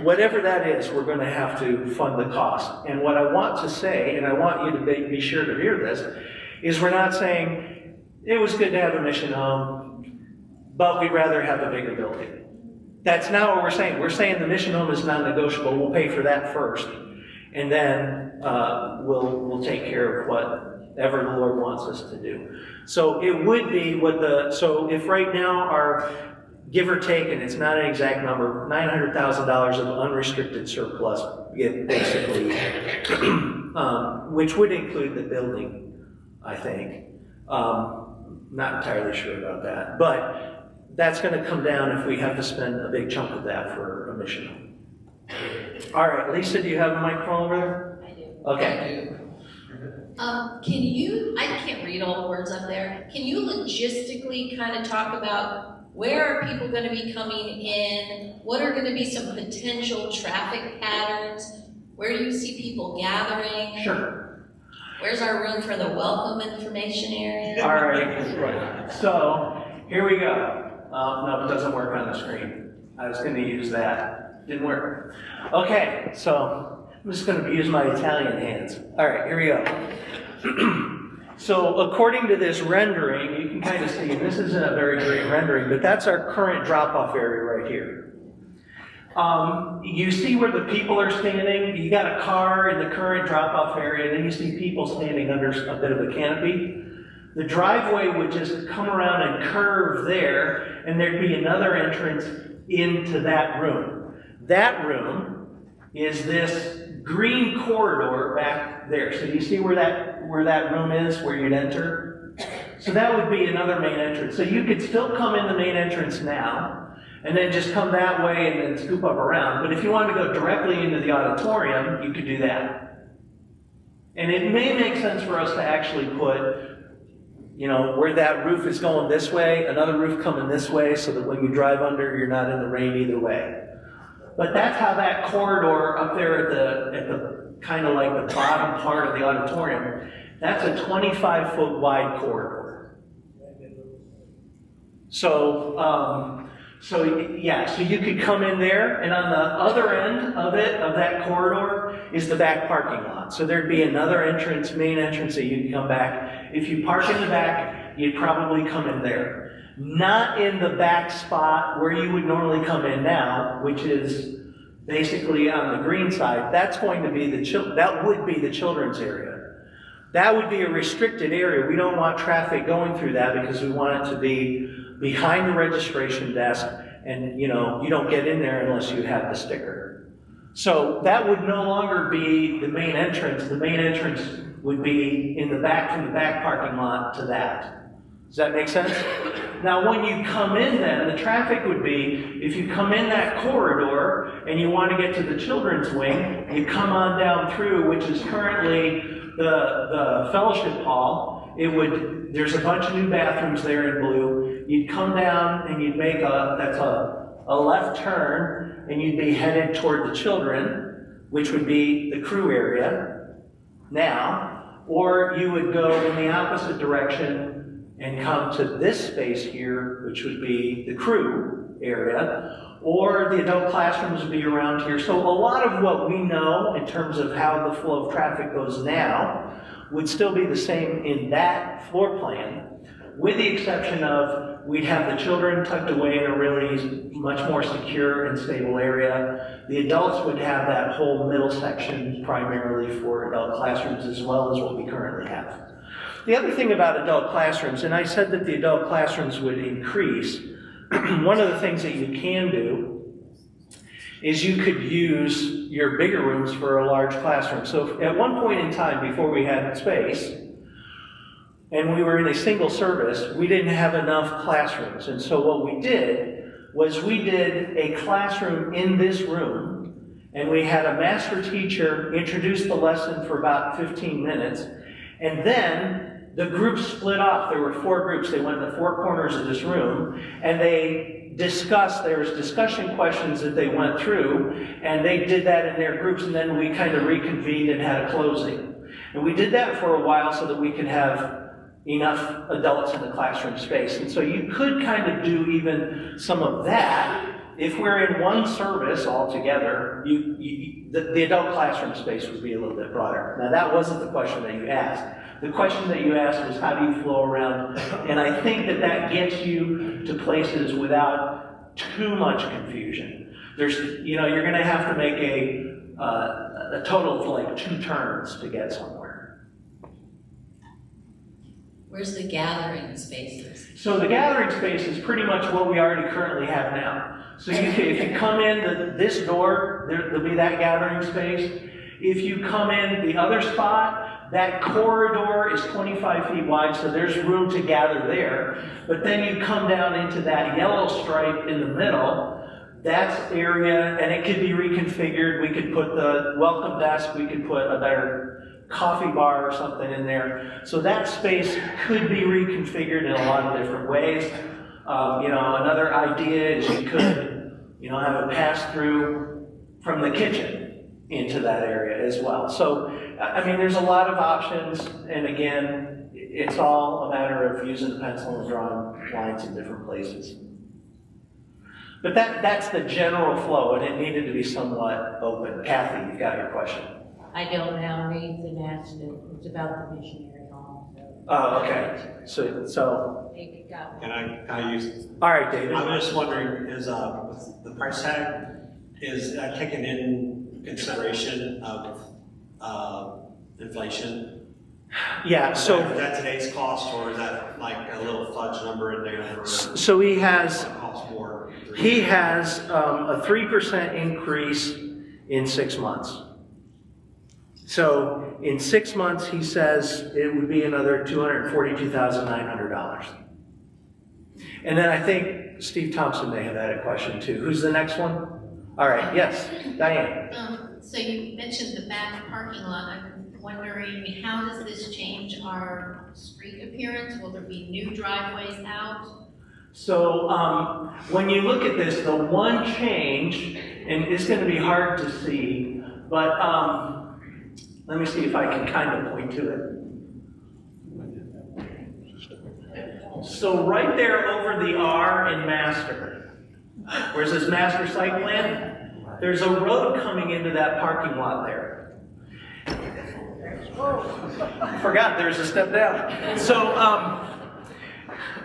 A: Whatever that is, we're going to have to fund the cost. And what I want to say, and I want you to be sure to hear this, is we're not saying, it was good to have a mission home, but we'd rather have a bigger building. That's not what we're saying. We're saying the mission home is non-negotiable. We'll pay for that first, and then we'll take care of whatever the Lord wants us to do. So it would be so if right now our, give or take, and it's not an exact number, $900,000 of unrestricted surplus, basically, which would include the building, I think. Not entirely sure about that, but that's going to come down if we have to spend a big chunk of that for a mission. All right, Lisa, do you have a microphone over there?
I: I do.
A: Okay.
I: Can you, I can't read all the words up there, can you logistically kind of talk about where are people going to be coming in? What are going to be some potential traffic patterns? Where do you see people gathering?
A: Sure.
I: Where's our room for the welcome information area?
A: All right. So here we go. No, it doesn't work on the screen. I was going to use that. Didn't work. Okay, so I'm just going to use my Italian hands. All right, here we go. So according to this rendering, you can kind of see, and this isn't a very great rendering, but that's our current drop-off area right here. You see where the people are standing? You got a car in the current drop-off area, and then you see people standing under a bit of a canopy. The driveway would just come around and curve there, and there'd be another entrance into that room. That room is this green corridor back there. So you see where that room is, where you'd enter? So that would be another main entrance. So you could still come in the main entrance now, and then just come that way and then scoop up around. But if you wanted to go directly into the auditorium, you could do that. And it may make sense for us to actually put, you know, where that roof is going this way, another roof coming this way, so that when you drive under, you're not in the rain either way. But that's how that corridor up there at the kind of like the bottom part of the auditorium, that's a 25-foot wide corridor. So, so you could come in there, and on the other end of it, of that corridor, is the back parking lot. So there'd be another entrance, main entrance that you could come back. If you park in the back, you'd probably come in there. Not in the back spot where you would normally come in now, which is basically on the green side. That's going to be that would be the children's area. That would be a restricted area. We don't want traffic going through that because we want it to be behind the registration desk, and you know, you don't get in there unless you have the sticker. So that would no longer be the main entrance. The main entrance would be in the back, from the back parking lot to that. Does that make sense? Now when you come in then, the traffic would be, if you come in that corridor and you want to get to the children's wing, you come on down through, which is currently the fellowship hall. There's a bunch of new bathrooms there in blue. You'd come down and you'd make a left turn, and you'd be headed toward the children, which would be the crew area now, or you would go in the opposite direction and come to this space here, which would be the crew area, or the adult classrooms would be around here. So a lot of what we know in terms of how the flow of traffic goes now would still be the same in that floor plan, with the exception of we'd have the children tucked away in a really much more secure and stable area. The adults would have that whole middle section primarily for adult classrooms, as well as what we currently have. The other thing about adult classrooms, and I said that the adult classrooms would increase, one of the things that you can do is you could use your bigger rooms for a large classroom. So at one point in time, before we had space, and we were in a single service, we didn't have enough classrooms. And so what we did was we did a classroom in this room, and we had a master teacher introduce the lesson for about 15 minutes, and then the groups split off. There were 4 groups. They went to 4 corners of this room, and they discussed. There was discussion questions that they went through, and they did that in their groups, and then we kind of reconvened and had a closing. And we did that for a while so that we could have enough adults in the classroom space. And so you could kind of do even some of that. If we're in one service altogether, the adult classroom space would be a little bit broader. Now that wasn't the question that you asked. The question that you asked was, how do you flow around? And I think that that gets you to places without too much confusion. You're going to have to make a total of like 2 turns to get somewhere.
I: Where's the gathering spaces?
A: So the gathering space is pretty much what we already currently have now. So if you come in this door, there'll be that gathering space. If you come in the other spot, that corridor is 25 feet wide, so there's room to gather there. But then you come down into that yellow stripe in the middle, that's area, and it could be reconfigured. We could put the welcome desk, we could put a better coffee bar or something in there. So that space could be reconfigured in a lot of different ways. Another idea is you could, have a pass-through from the kitchen into that area as well. So, I mean, there's a lot of options, and again, it's all a matter of using the pencil and drawing lines in different places. But that's the general flow, and it needed to be somewhat open. Kathy, you've got your question.
J: I don't know, Nathan asked it, it's about the missionary home.
A: Oh, okay. So.
J: They got
K: Can I use it?
A: All right, David.
K: I'm just wondering, is the price tag, is taken in consideration of inflation?
A: Yeah, so.
K: Is that today's cost, or is that like a little fudge number in there for?
A: So he has.
K: Cost more.
A: He has a 3% increase in 6 months. So in 6 months, he says it would be another $242,900. And then I think Steve Thompson may have had a question too. Who's the next one? All right, yes, Diane.
I: So you mentioned the back parking lot. I'm wondering, how does this change our street appearance? Will there be new driveways out?
A: So when you look at this, the one change, and it's going to be hard to see, but let me see if I can kind of point to it. So right there over the R in master, where's this master site plan? There's a road coming into that parking lot there. Forgot there's a step down. So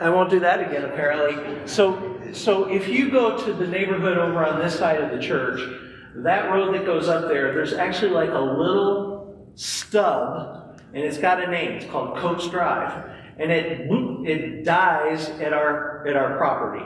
A: I won't do that again apparently. So if you go to the neighborhood over on this side of the church, that road that goes up there, there's actually like a little stub, and it's got a name. It's called Coates Drive, and it dies at our property.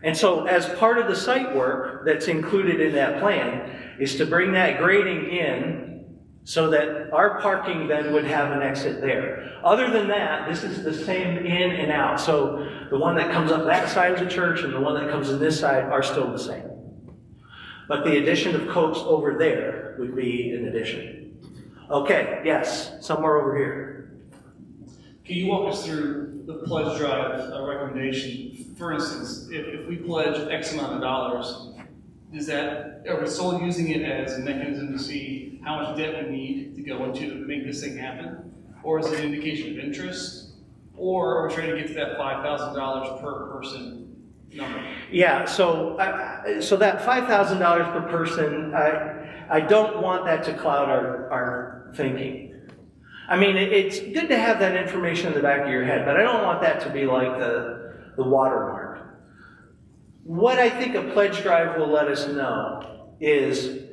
A: And so as part of the site work that's included in that plan is to bring that grading in so that our parking then would have an exit there. Other than that, this is the same in and out. So the one that comes up that side of the church and the one that comes in this side are still the same. But the addition of Coates over there would be an addition. Okay, yes, somewhere over here.
H: Can you walk us through the pledge drive recommendation? For instance, if we pledge X amount of dollars, are we solely using it as a mechanism to see how much debt we need to go into to make this thing happen? Or is it an indication of interest? Or are we trying to get to that $5,000 per person number?
A: Yeah, so that $5,000 per person, I don't want that to cloud our thinking. I mean, it's good to have that information in the back of your head, but I don't want that to be like the watermark. What I think a pledge drive will let us know is,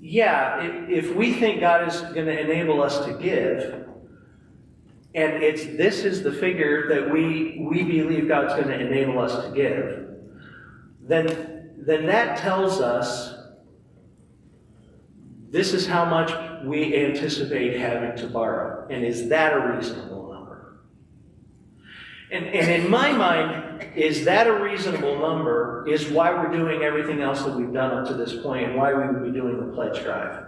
A: yeah, if we think God is going to enable us to give, and this is the figure that we believe God's going to enable us to give, then that tells us this is how much we anticipate having to borrow. And is that a reasonable number? And in my mind, is that a reasonable number is why we're doing everything else that we've done up to this point and why we would be doing the pledge drive.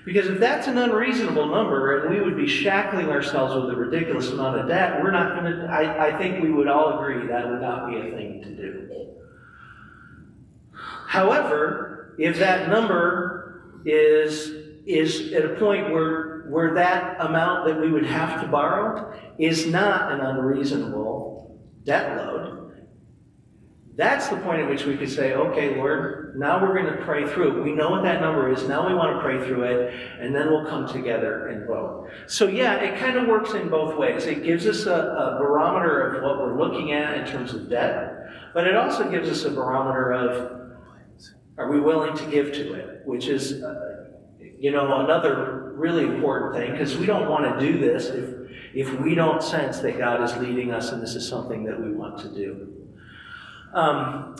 A: Because if that's an unreasonable number and we would be shackling ourselves with a ridiculous amount of debt, we're not going to, I think we would all agree that would not be a thing to do. However, if that number is at a point where that amount that we would have to borrow is not an unreasonable debt load, that's the point at which we could say, okay, Lord, now we're going to pray through it. We know what that number is. Now we want to pray through it, and then we'll come together and vote. So yeah, it kind of works in both ways. It gives us a barometer of what we're looking at in terms of debt, but it also gives us a barometer of, are we willing to give to it? Which is, another really important thing, because we don't want to do this if we don't sense that God is leading us and this is something that we want to do. Now,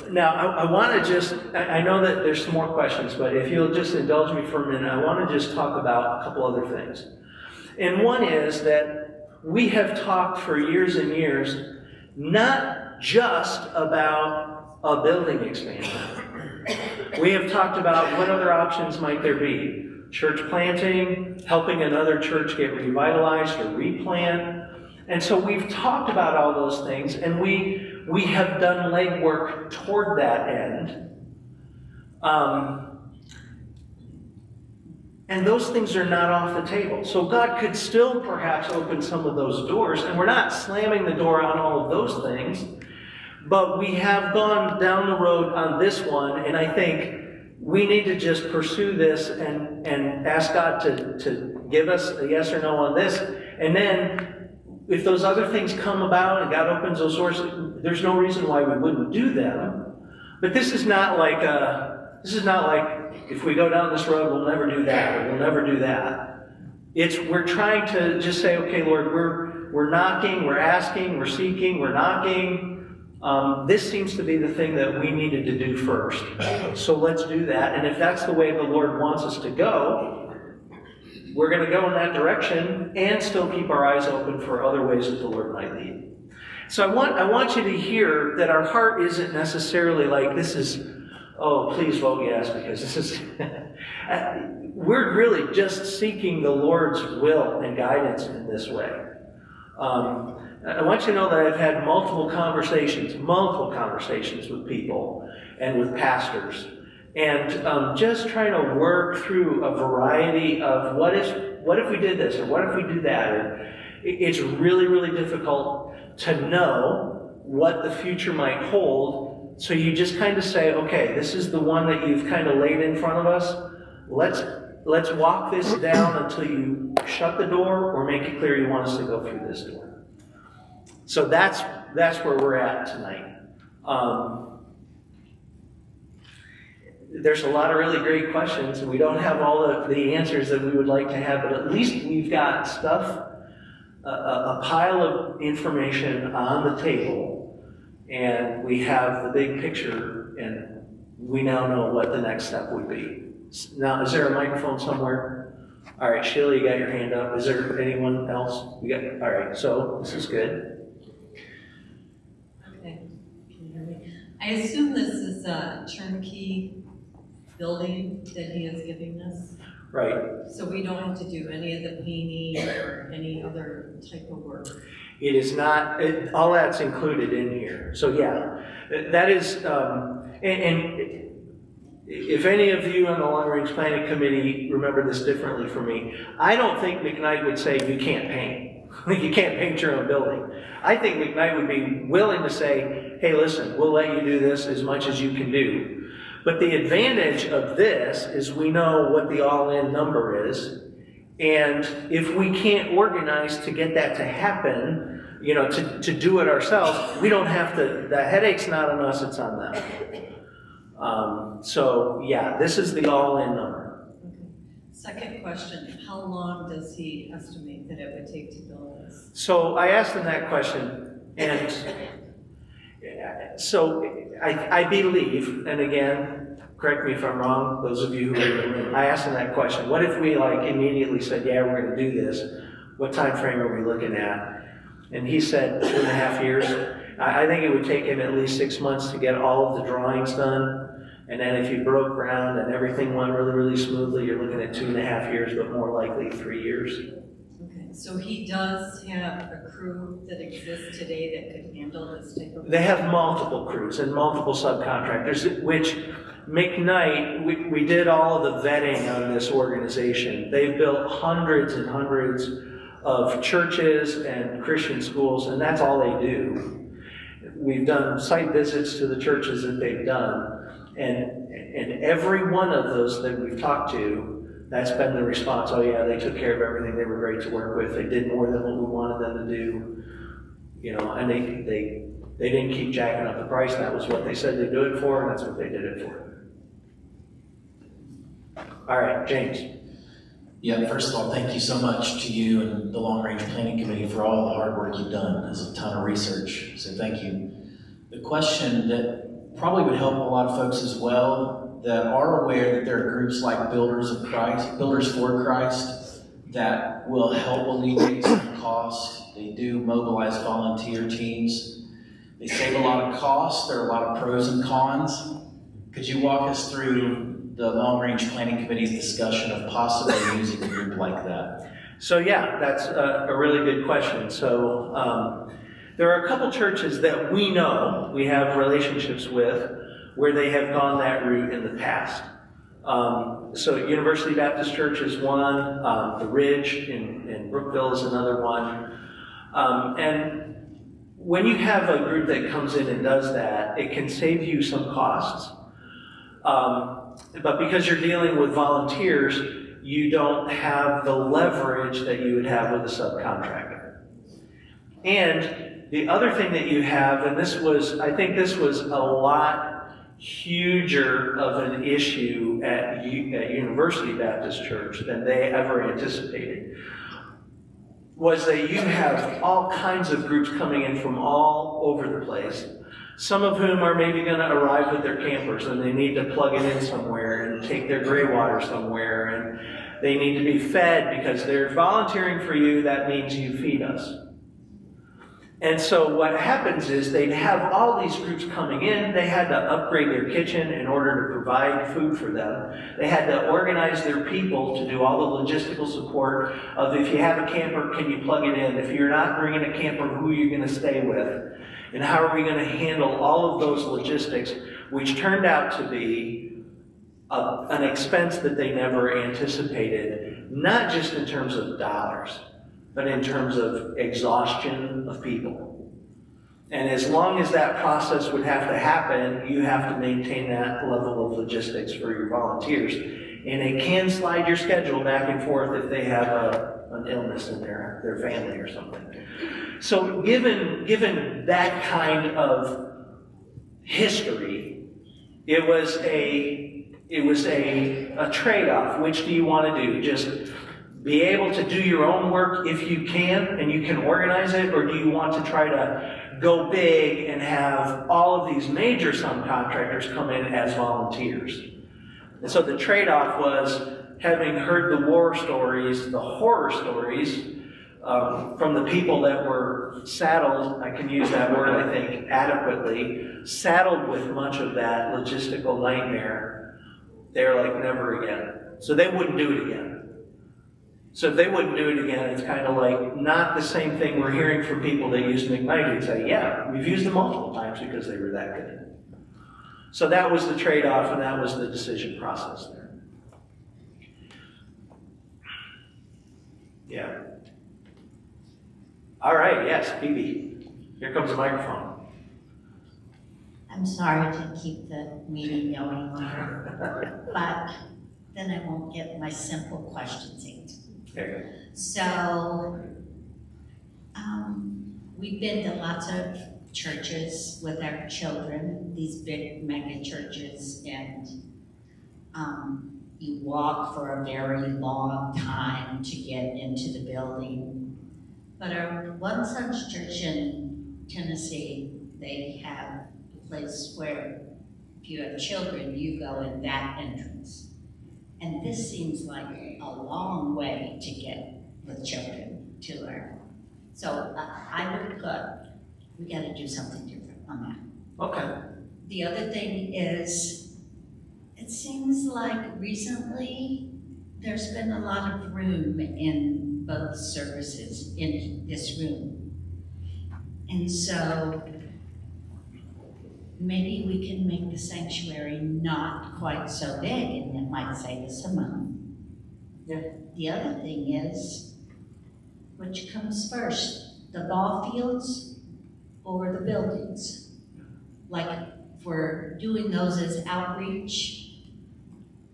A: I want to I know that there's some more questions, but if you'll just indulge me for a minute, I want to just talk about a couple other things. And one is that we have talked for years and years, not just about a building expansion. We have talked about what other options might there be. Church planting, helping another church get revitalized or replant. And so we've talked about all those things, and we have done legwork toward that end. And those things are not off the table. So God could still perhaps open some of those doors, and we're not slamming the door on all of those things, but we have gone down the road on this one, and I think we need to just pursue this and ask God to give us a yes or no on this. And then if those other things come about and God opens those doors, there's no reason why we wouldn't do them. But this is not like if we go down this road, we'll never do that, or we'll never do that. We're trying to just say, okay, Lord, we're knocking, we're asking, we're seeking, we're knocking. This seems to be the thing that we needed to do first. So let's do that. And if that's the way the Lord wants us to go, we're going to go in that direction and still keep our eyes open for other ways that the Lord might lead. So I want you to hear that our heart isn't necessarily like, this is, oh, please vote yes, because this is... We're really just seeking the Lord's will and guidance in this way. I want you to know that I've had multiple conversations with people and with pastors, and just trying to work through a variety of what if we did this, or what if we do that. And it's really, really difficult to know what the future might hold. So you just kind of say, okay, this is the one that you've kind of laid in front of us. Let's walk this down until you shut the door or make it clear you want us to go through this door. So that's where we're at tonight. There's a lot of really great questions, and we don't have all the answers that we would like to have, but at least we've got stuff, a pile of information on the table, and we have the big picture, and we now know what the next step would be. Now, is there a microphone somewhere? All right, Sheila, you got your hand up. Is there anyone else? All right, so this is good.
L: Okay, can you hear me? I assume this is a turnkey building that he is giving us?
A: Right.
L: So we don't have to do any of the painting or any other type of work?
A: It is not, all that's included in here. So yeah, that is, and if any of you on the Long Range Planning Committee remember this differently from me, I don't think McKnight would say you can't paint. You can't paint your own building. I think McKnight would be willing to say, hey, listen, we'll let you do this as much as you can do. But the advantage of this is we know what the all-in number is. And if we can't organize to get that to happen, you know, to do it ourselves, we don't have to, the headache's not on us, it's on them. So yeah, this is the all-in number.
L: Okay. Second question, how long does he estimate that it would take to build this?
A: So I asked him that question, and so I believe, and again, correct me if I'm wrong, those of you who are in the room, I asked him that question. What if we immediately said, yeah, we're going to do this? What time frame are we looking at? And he said 2.5 years. I think it would take him at least 6 months to get all of the drawings done. And then if you broke ground and everything went really, really smoothly, you're looking at 2.5 years, but more likely 3 years.
L: Okay, so he does have a crew that exists today that could handle this type of work?
A: They have multiple crews and multiple subcontractors, which McKnight, we did all of the vetting on this organization. They've built hundreds and hundreds of churches and Christian schools, and that's all they do. We've done site visits to the churches that they've done, and every one of those that we've talked to, that's been the response. Oh yeah, they took care of everything. They were great to work with. They did more than what we wanted them to do. You know, and they didn't keep jacking up the price. That was what they said they'd do it for, and that's what they did it for. All right, James.
M: Yeah, first of all, thank you so much to you and the Long Range Planning Committee for all the hard work you've done. There's a ton of research, so thank you. The question that probably would help a lot of folks as well that are aware that there are groups like Builders for Christ that will help alleviate some costs. They do mobilize volunteer teams. They save a lot of costs. There are a lot of pros and cons. Could you walk us through the Long Range Planning Committee's discussion of possibly using a group like that?
A: So yeah, that's a really good question. So there are a couple churches that we know, we have relationships with, where they have gone that route in the past. So University Baptist Church is one, The Ridge in Brookville is another one. And when you have a group that comes in and does that, it can save you some costs. But because you're dealing with volunteers, you don't have the leverage that you would have with a subcontractor. And the other thing that you have, and I think this was a lot huger of an issue at University Baptist Church than they ever anticipated, was that you have all kinds of groups coming in from all over the place, some of whom are maybe going to arrive with their campers and they need to plug it in somewhere and take their gray water somewhere. They need to be fed because they're volunteering for you. That means you feed us. And so what happens is they'd have all these groups coming in. They had to upgrade their kitchen in order to provide food for them. They had to organize their people to do all the logistical support of if you have a camper, can you plug it in? If you're not bringing a camper, who are you going to stay with? And how are we going to handle all of those logistics, which turned out to be an expense that they never anticipated, not just in terms of dollars, but in terms of exhaustion of people. And as long as that process would have to happen, you have to maintain that level of logistics for your volunteers. And it can slide your schedule back and forth if they have an illness in their family or something. So given that kind of history, it was a trade-off. Which do you want to do? Just be able to do your own work if you can, and you can organize it, or do you want to try to go big and have all of these major subcontractors come in as volunteers? And so the trade-off was, having heard the war stories, the horror stories, from the people that were saddled, I can use that word, I think, adequately, saddled with much of that logistical nightmare, they're like, never again. So they wouldn't do it again. So if they wouldn't do it again, it's kind of like not the same thing we're hearing from people that use McKnight and say, yeah, we've used them multiple times because they were that good. So that was the trade-off, and that was the decision process there. Yeah. All right, yes, Phoebe. Here comes the microphone.
N: I'm sorry to keep the meeting going longer, but then I won't get my simple questions answered.
A: Okay.
N: So, we've been to lots of churches with our children, these big mega churches, and you walk for a very long time to get into the building. But our one such church in Tennessee, they have a place where if you have children, you go in that entrance. And this seems like a long way to get with children to her. So I would put, we gotta do something different on that.
A: Okay.
N: The other thing is, it seems like recently there's been a lot of room in both services in this room. And so maybe we can make the sanctuary not quite so big, and it might save us some money.
A: Yeah.
N: The other thing is, which comes first, the ball fields or the buildings? Like, if we're doing those as outreach,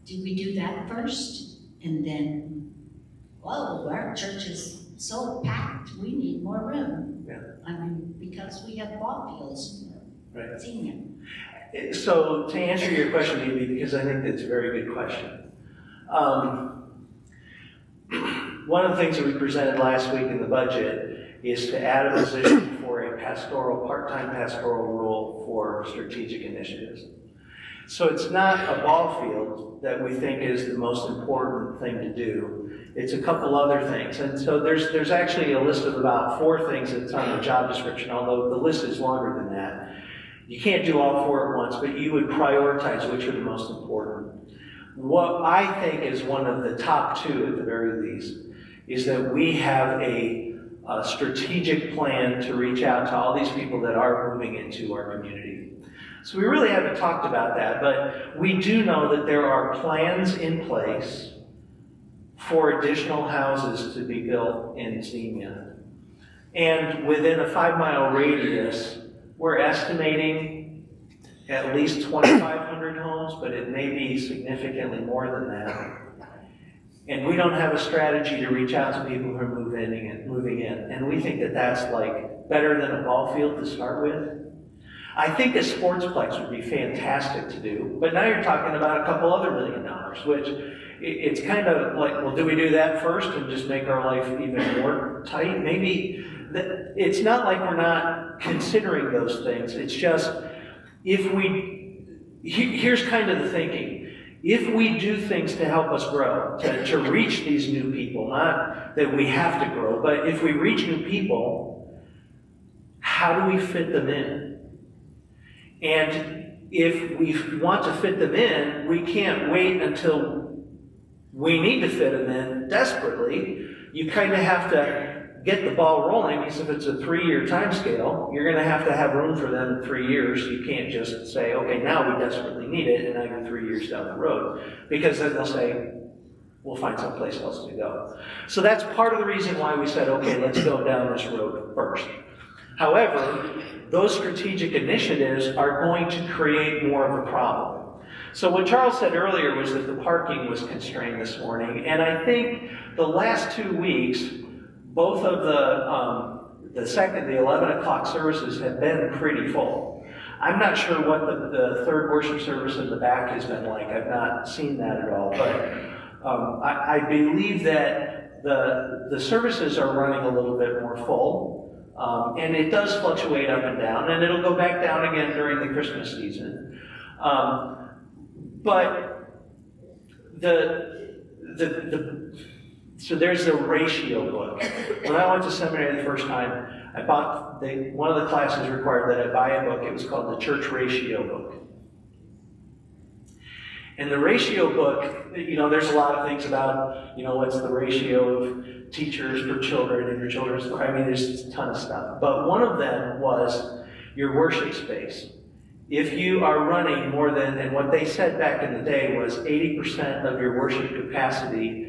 N: do we do that first? And then, whoa, our church is so packed, we need more room.
A: Yeah.
N: I mean, because we have ball fields.
A: Right.
N: Senior.
A: So to answer your question, Phoebe, because I think that's a very good question. One of the things that we presented last week in the budget is to add a position for a part-time pastoral role for strategic initiatives. So it's not a ball field that we think is the most important thing to do. It's a couple other things. And so there's actually a list of about 4 things that's on the job description, although the list is longer than that. You can't do all 4 at once, but you would prioritize which are the most important. What I think is one of the top 2 at the very least is that we have a strategic plan to reach out to all these people that are moving into our community. So we really haven't talked about that, but we do know that there are plans in place for additional houses to be built in Xenia. And within a 5-mile radius, we're estimating at least 2,500 homes, but it may be significantly more than that. And we don't have a strategy to reach out to people who are moving in. And we think that that's like better than a ball field to start with. I think a sportsplex would be fantastic to do, but now you're talking about a couple other $1 million, which it's kind of like, well, do we do that first and just make our life even more tight? Maybe it's not like we're not considering those things. It's just, here's kind of the thinking. if we do things to help us grow, to reach these new people, not that we have to grow, but if we reach new people, how do we fit them in? And if we want to fit them in, we can't wait until we need to fit them in desperately. You kind of have to get the ball rolling, because if it's a 3-year time scale, you're going to have room for them in 3 years. You can't just say, okay, now we desperately need it, and now you're 3 years down the road. Because then they'll say, we'll find someplace else to go. So that's part of the reason why we said, okay, let's go down this road first. However, those strategic initiatives are going to create more of a problem. So what Charles said earlier was that the parking was constrained this morning, and I think the last 2 weeks, both of the 11 o'clock services have been pretty full. I'm not sure what the third worship service in the back has been like. I've not seen that at all, but I believe that the services are running a little bit more full, and it does fluctuate up and down, and it'll go back down again during the Christmas season. But so there's the ratio book. When I went to seminary the first time, I bought, one of the classes required that I buy a book. It was called the Church Ratio Book. And the ratio book, there's a lot of things about, what's the ratio of teachers per children and your children's, there's a ton of stuff. But one of them was your worship space. If you are running more than, and what they said back in the day was 80% of your worship capacity,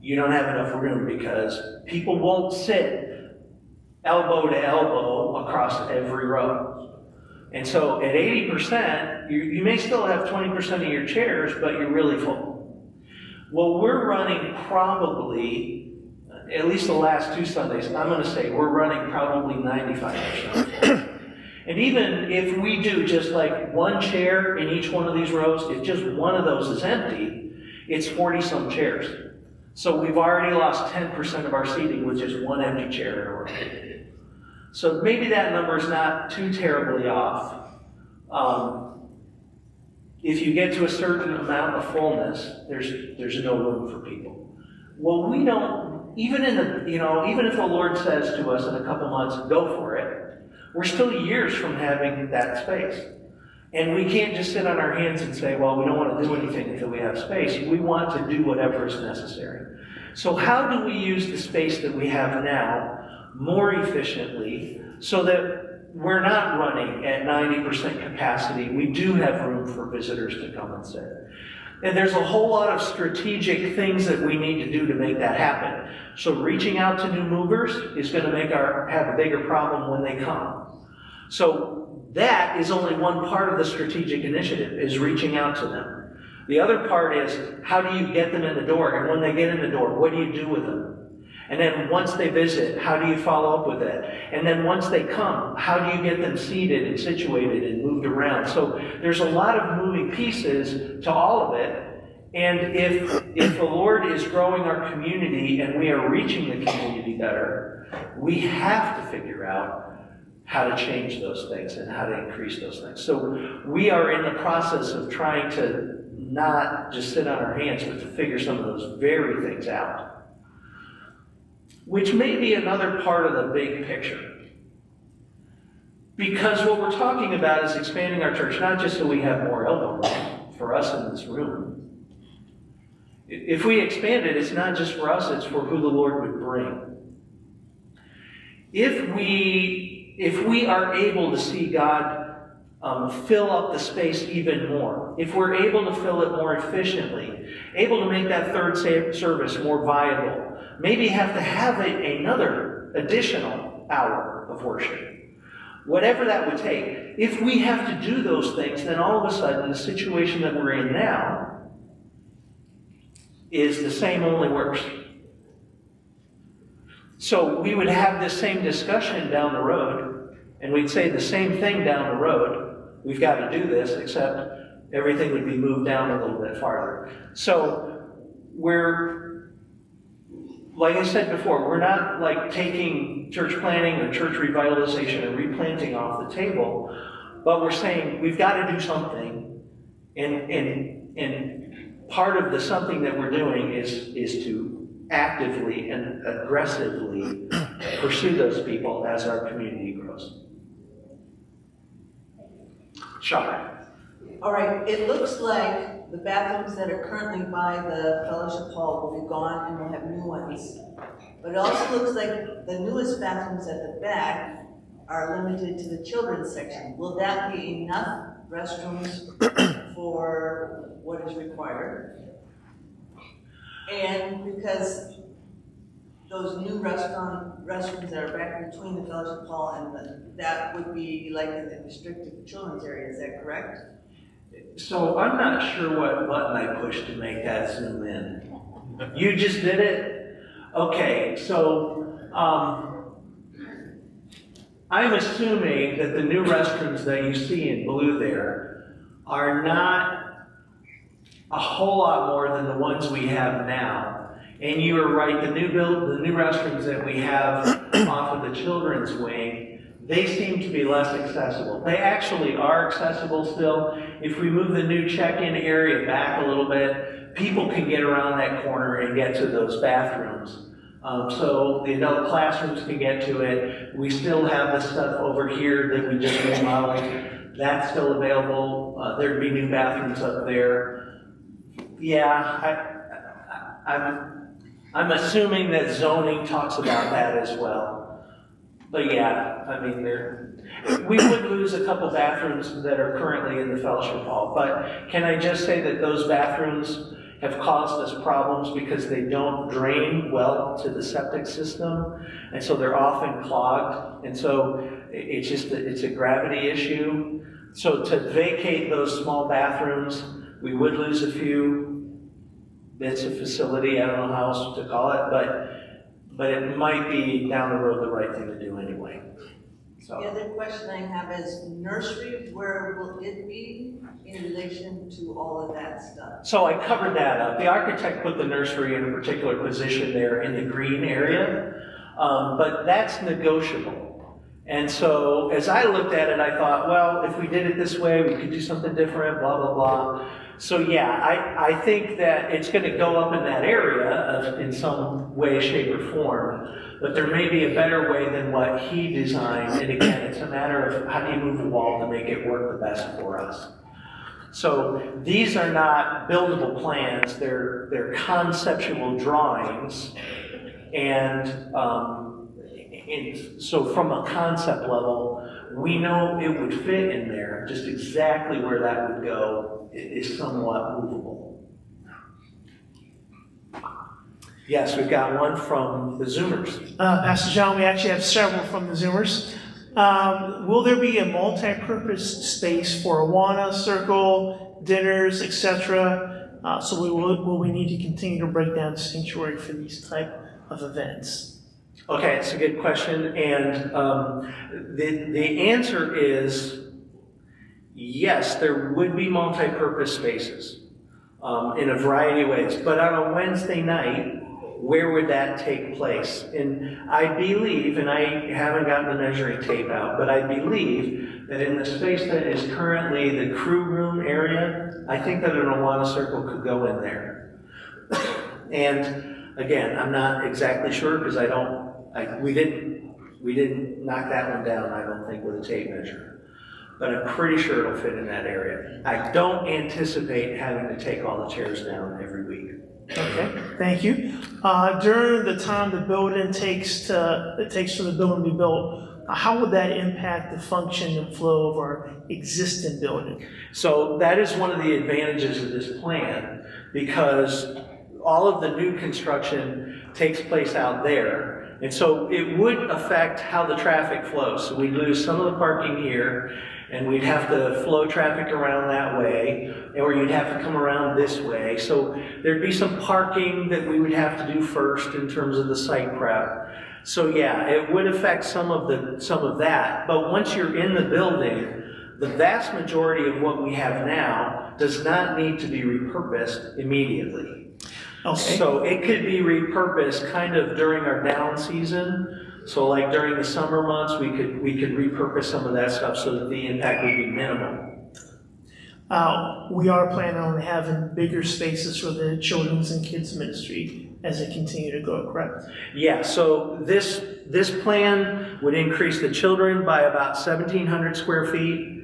A: you don't have enough room because people won't sit elbow to elbow across every row. And so at 80%, you may still have 20% of your chairs, but you're really full. Well, we're running probably, at least the last 2 Sundays, I'm going to say we're running probably 95%. And even if we do just like one chair in each one of these rows, if just one of those is empty, it's 40-some chairs. So we've already lost 10% of our seating with just one empty chair in a row. So maybe that number is not too terribly off. If you get to a certain amount of fullness, there's no room for people. Well, we don't, even if the Lord says to us in a couple months, go for it, we're still years from having that space. And we can't just sit on our hands and say, well, we don't want to do anything until we have space. We want to do whatever is necessary. So how do we use the space that we have now more efficiently so that we're not running at 90% capacity? We do have room for visitors to come and sit. And there's a whole lot of strategic things that we need to do to make that happen. So reaching out to new movers is going to have a bigger problem when they come. So that is only one part of the strategic initiative, is reaching out to them. The other part is, how do you get them in the door? And when they get in the door, what do you do with them? And then once they visit, how do you follow up with it? And then once they come, how do you get them seated and situated and moved around? So there's a lot of moving pieces to all of it. And if the Lord is growing our community and we are reaching the community better, we have to figure out how to change those things and how to increase those things. So we are in the process of trying to not just sit on our hands, but to figure some of those very things out. Which may be another part of the big picture. Because what we're talking about is expanding our church, not just so we have more elbow room for us in this room. If we expand it, it's not just for us, it's for who the Lord would bring. If we are able to see God fill up the space even more, if we're able to fill it more efficiently, able to make that third service more viable, maybe have to have another additional hour of worship, whatever that would take. If we have to do those things, then all of a sudden the situation that we're in now is the same, only worse. So we would have this same discussion down the road, and we'd say the same thing down the road. We've got to do this, except everything would be moved down a little bit farther. So we're, like I said before, we're not like taking church planning or church revitalization and replanting off the table, but we're saying we've got to do something, and part of the something that we're doing is to actively and aggressively pursue those people as our community grows. Sean.
O: All right, it looks like the bathrooms that are currently by the fellowship hall will be gone and we'll have new ones. But it also looks like the newest bathrooms at the back are limited to the children's section. Will that be enough restrooms for what is required? And because those new restrooms that are back between the fellowship hall and that would be like in the restricted children's area, is that correct?
A: So I'm not sure what button I pushed to make that zoom in. You just did it? Okay, so I'm assuming that the new restrooms that you see in blue there are not a whole lot more than the ones we have now. And you are right, the new restrooms that we have off of the children's wing, they seem to be less accessible. They actually are accessible still. If we move the new check-in area back a little bit, people can get around that corner and get to those bathrooms. So the adult classrooms can get to it. We still have the stuff over here that we just remodeled. That's still available. There'd be new bathrooms up there. Yeah, I'm assuming that zoning talks about that as well. But yeah, I mean, we would lose a couple bathrooms that are currently in the fellowship hall. But can I just say that those bathrooms have caused us problems because they don't drain well to the septic system, and so they're often clogged, and so it's a gravity issue. So to vacate those small bathrooms, we would lose a few bits of facility. I don't know how else to call it, but it might be down the road the right thing to do anyway. So.
O: The other question I have is nursery, where will it be in relation to all of that stuff?
A: So I covered that up. The architect put the nursery in a particular position there in the green area, but that's negotiable. And so as I looked at it, I thought, well, if we did it this way, we could do something different, blah, blah, blah. So yeah, I think that it's going to go up in that area in some way, shape, or form. But there may be a better way than what he designed. And again, it's a matter of how do you move the wall to make it work the best for us. So these are not buildable plans, they're conceptual drawings. And so from a concept level, we know it would fit in there. Just exactly where that would go is somewhat movable. Yes, we've got one from the Zoomers.
P: Pastor John, we actually have several from the Zoomers. Will there be a multi-purpose space for Awana, circle, dinners, etc.? So will we need to continue to break down the sanctuary for these type of events?
A: Okay, it's a good question, and the answer is yes, there would be multi-purpose spaces in a variety of ways, but on a Wednesday night, where would that take place? And I believe, and I haven't gotten the measuring tape out, but I believe that in the space that is currently the crew room area, I think that an Awana circle could go in there. And again, I'm not exactly sure because we didn't knock that one down, I don't think, with a tape measure. But I'm pretty sure it'll fit in that area. I don't anticipate having to take all the chairs down every week.
P: Okay, thank you. During the time the building takes for the building to be built, how would that impact the function and flow of our existing building?
A: So that is one of the advantages of this plan, because all of the new construction takes place out there. And so it would affect how the traffic flows. So we'd lose some of the parking here, and we'd have to flow traffic around that way, or you'd have to come around this way. So there'd be some parking that we would have to do first in terms of the site prep. So yeah, it would affect some of that. But once you're in the building, the vast majority of what we have now does not need to be repurposed immediately. Okay. So it could be repurposed kind of during our down season. So like during the summer months, we could repurpose some of that stuff so that the impact would be minimal.
P: We are planning on having bigger spaces for the children's and kids ministry as they continue to grow, correct?
A: Yeah, so this plan would increase the children by about 1,700 square feet.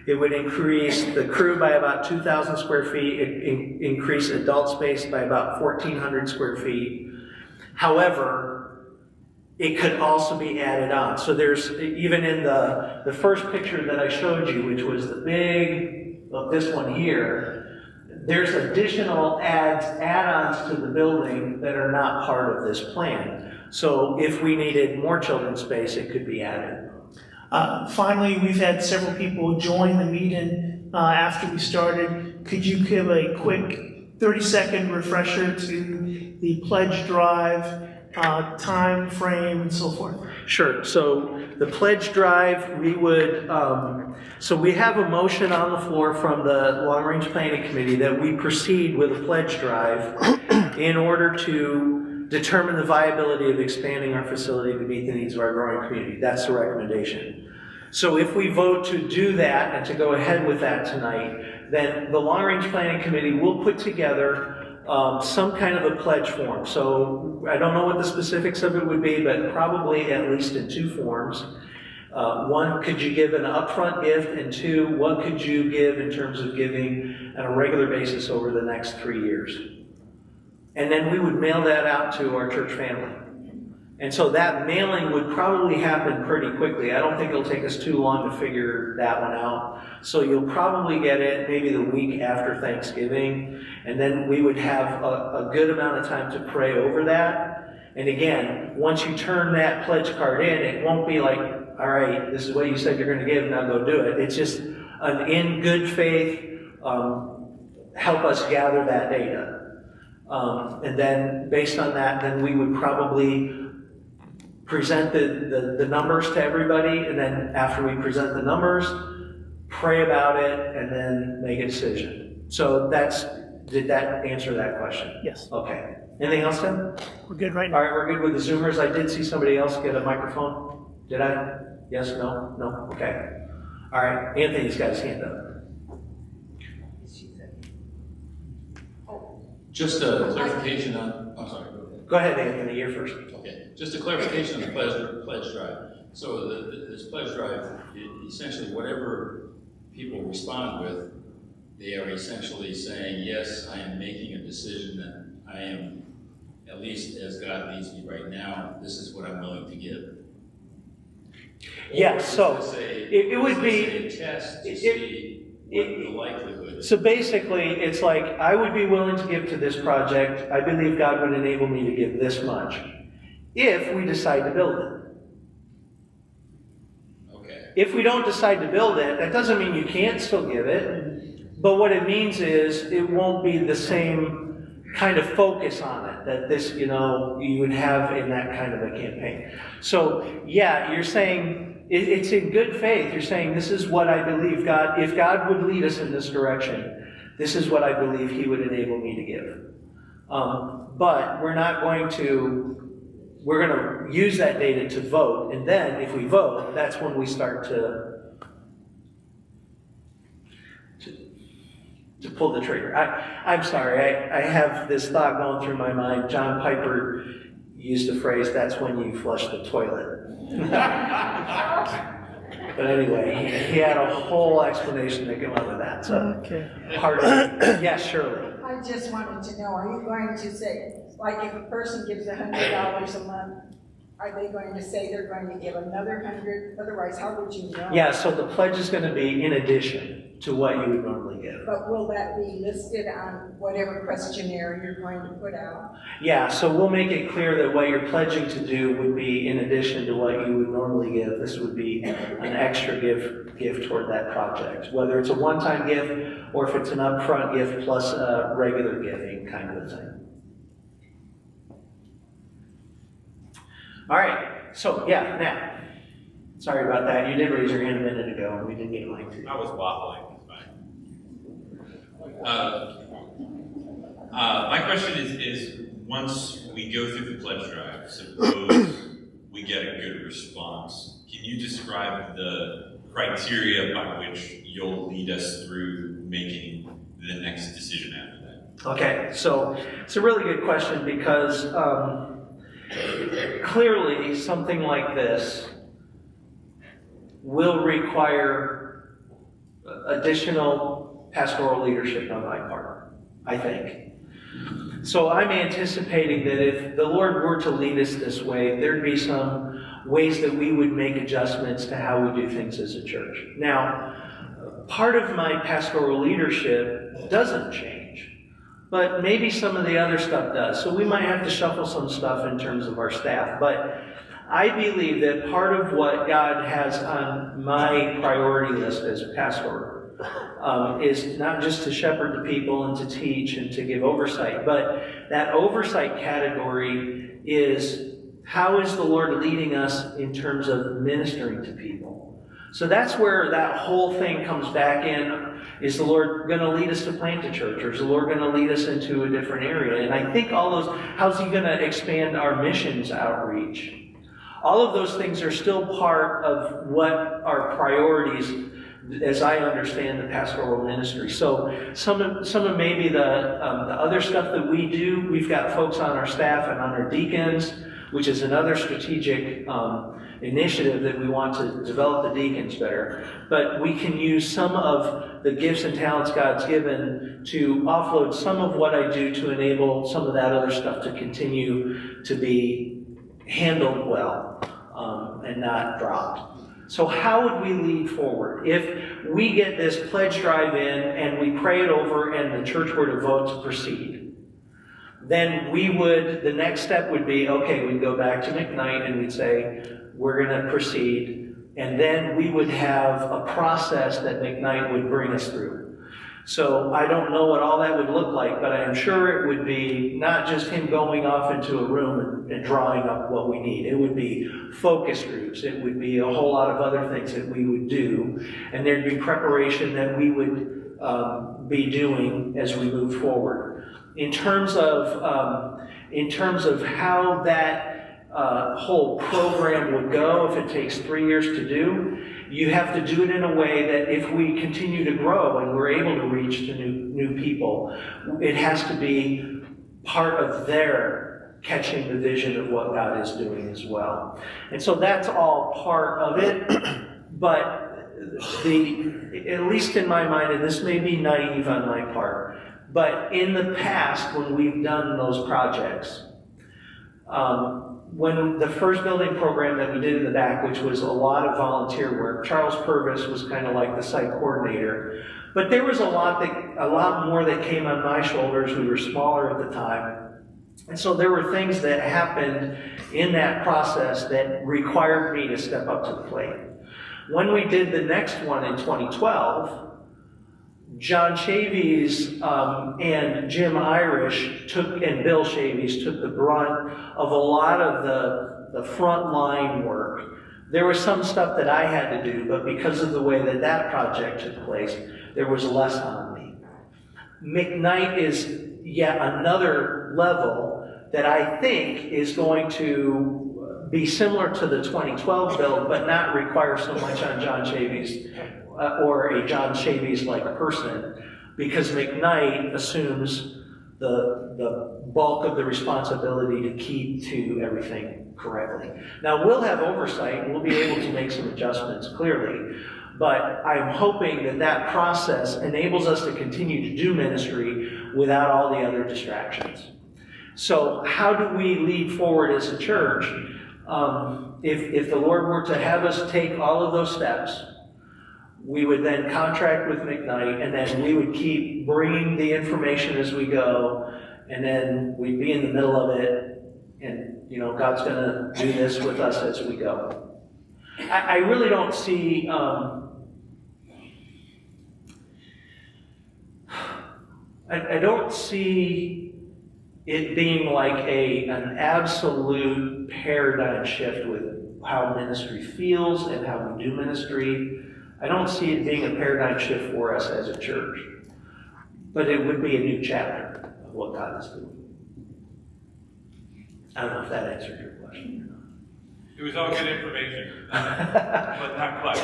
A: It would increase the crew by about 2,000 square feet, increase adult space by about 1,400 square feet. However, it could also be added on. So there's, even in the first picture that I showed you, which was the big, well, this one here, there's additional add-ons to the building that are not part of this plan. So if we needed more children's space, it could be added.
P: Finally, we've had several people join the meeting after we started. Could you give a quick 30-second refresher to the pledge drive, time frame, and so forth?
A: Sure. So the pledge drive, we would, so we have a motion on the floor from the Long Range Planning Committee that we proceed with a pledge drive in order to determine the viability of expanding our facility to meet the needs of our growing community. That's the recommendation. So if we vote to do that and to go ahead with that tonight, then the Long Range Planning Committee will put together some kind of a pledge form. So I don't know what the specifics of it would be, but probably at least in 2 forms. One, could you give an upfront gift? And 2, what could you give in terms of giving on a regular basis over the next 3 years? And then we would mail that out to our church family. And so that mailing would probably happen pretty quickly. I don't think it'll take us too long to figure that one out. So you'll probably get it maybe the week after Thanksgiving. And then we would have a good amount of time to pray over that. And again, once you turn that pledge card in, it won't be like, all right, this is what you said you're going to give, now go do it. It's just an in good faith, help us gather that data. And then based on that, then we would probably present the numbers to everybody, and then after we present the numbers, pray about it, and then make a decision. So did that answer that question?
P: Yes.
A: Okay. Anything else, Tim?
P: We're good right now.
A: All right, we're good with the Zoomers. I did see somebody else get a microphone. Did I? Yes, no? No? Okay. All right, Anthony's got his hand up.
G: Just a clarification on, I'm sorry.
A: Go ahead, Anthony, you're first.
G: Okay, just a clarification on the pledge drive. So this pledge drive, essentially whatever people respond with, they are essentially saying, yes, I am making a decision that I am, at least as God leads me right now, this is what I'm willing to give.
A: Yeah, so it would be
G: a test to see what the likelihood is.
A: So basically, it's like, I would be willing to give to this project. I believe God would enable me to give this much if we decide to build it.
G: Okay.
A: If we don't decide to build it, that doesn't mean you can't still give it. But what it means is it won't be the same kind of focus on it that this, you would have in that kind of a campaign. So yeah, you're saying, it's in good faith. You're saying, this is what I believe God, if God would lead us in this direction, this is what I believe He would enable me to give. But we're not going to, we're going to use that data to vote. And then if we vote, that's when we start to pull the trigger. I'm sorry, I have this thought going through my mind. John Piper used the phrase, that's when you flush the toilet. But anyway, he had a whole explanation that came out of that. So,
P: okay.
A: Part of it. Yes, Shirley.
B: I just wanted to know, are you going to say, like if a person gives $100 a month, are they going to say they're going to give another 100? Otherwise, how would you know?
A: Yeah, so the pledge is going to be in addition to what you would normally give.
B: But will that be listed on whatever questionnaire you're going to put out?
A: Yeah, so we'll make it clear that what you're pledging to do would be in addition to what you would normally give. This would be an extra gift toward that project, whether it's a one-time gift or if it's an upfront gift plus a regular giving kind of a thing. All right, so yeah, now, sorry about that. You did raise your hand a minute ago and we didn't get mine to.
Q: I was waffling. My question is once we go through the pledge drive, suppose we get a good response, can you describe the criteria by which you'll lead us through making the next decision after that?
A: Okay, so it's a really good question because clearly something like this will require additional pastoral leadership on my part, I think. So I'm anticipating that if the Lord were to lead us this way, there'd be some ways that we would make adjustments to how we do things as a church. Now, part of my pastoral leadership doesn't change, but maybe some of the other stuff does. So we might have to shuffle some stuff in terms of our staff. But I believe that part of what God has on my priority list as a pastor is not just to shepherd the people and to teach and to give oversight, but that oversight category is how is the Lord leading us in terms of ministering to people. So that's where that whole thing comes back in. Is the Lord going to lead us to plant a church, or is the Lord going to lead us into a different area? And I think all those, how's He going to expand our missions outreach? All of those things are still part of what our priorities, as I understand the pastoral ministry. So some of maybe the other stuff that we do, we've got folks on our staff and on our deacons, which is another strategic initiative that we want to develop the deacons better. But we can use some of the gifts and talents God's given to offload some of what I do to enable some of that other stuff to continue to be handled well and not dropped. So how would we lead forward? If we get this pledge drive in and we pray it over and the church were to vote to proceed, then the next step would be, okay, we'd go back to McKnight and we'd say, we're going to proceed. And then we would have a process that McKnight would bring us through. So I don't know what all that would look like, but I'm sure it would be not just him going off into a room and drawing up what we need. It would be focus groups. It would be a whole lot of other things that we would do. And there'd be preparation that we would be doing as we move forward. In terms of how that whole program would go, if it takes 3 years to do, you have to do it in a way that if we continue to grow and we're able to reach to new people, it has to be part of their catching the vision of what God is doing as well. And so that's all part of it, but at least in my mind, and this may be naive on my part, but in the past when we've done those projects, when the first building program that we did in the back, which was a lot of volunteer work, Charles Purvis was kind of like the site coordinator. But there was a lot more that came on my shoulders. We were smaller at the time. And so there were things that happened in that process that required me to step up to the plate. When we did the next one in 2012, John Chavies and Jim Irish and Bill Chavies took the brunt of a lot of the front line work. There was some stuff that I had to do, but because of the way that project took place, there was less on me. McKnight is yet another level that I think is going to be similar to the 2012 build, but not require so much on John Chavies or a John Chavies-like person, because McKnight assumes the bulk of the responsibility to keep to everything correctly. Now, we'll have oversight, and we'll be able to make some adjustments, clearly, but I'm hoping that process enables us to continue to do ministry without all the other distractions. So how do we lead forward as a church? If the Lord were to have us take all of those steps, we would then contract with McKnight, and then we would keep bringing the information as we go, and then we'd be in the middle of it, and God's going to do this with us as we go. I really don't see I don't see it being like an absolute paradigm shift with how ministry feels and how we do ministry. I don't see it being a paradigm shift for us as a church. But it would be a new chapter of what God is doing. I don't know if that answered your question or not.
Q: It was all good information, but not quite.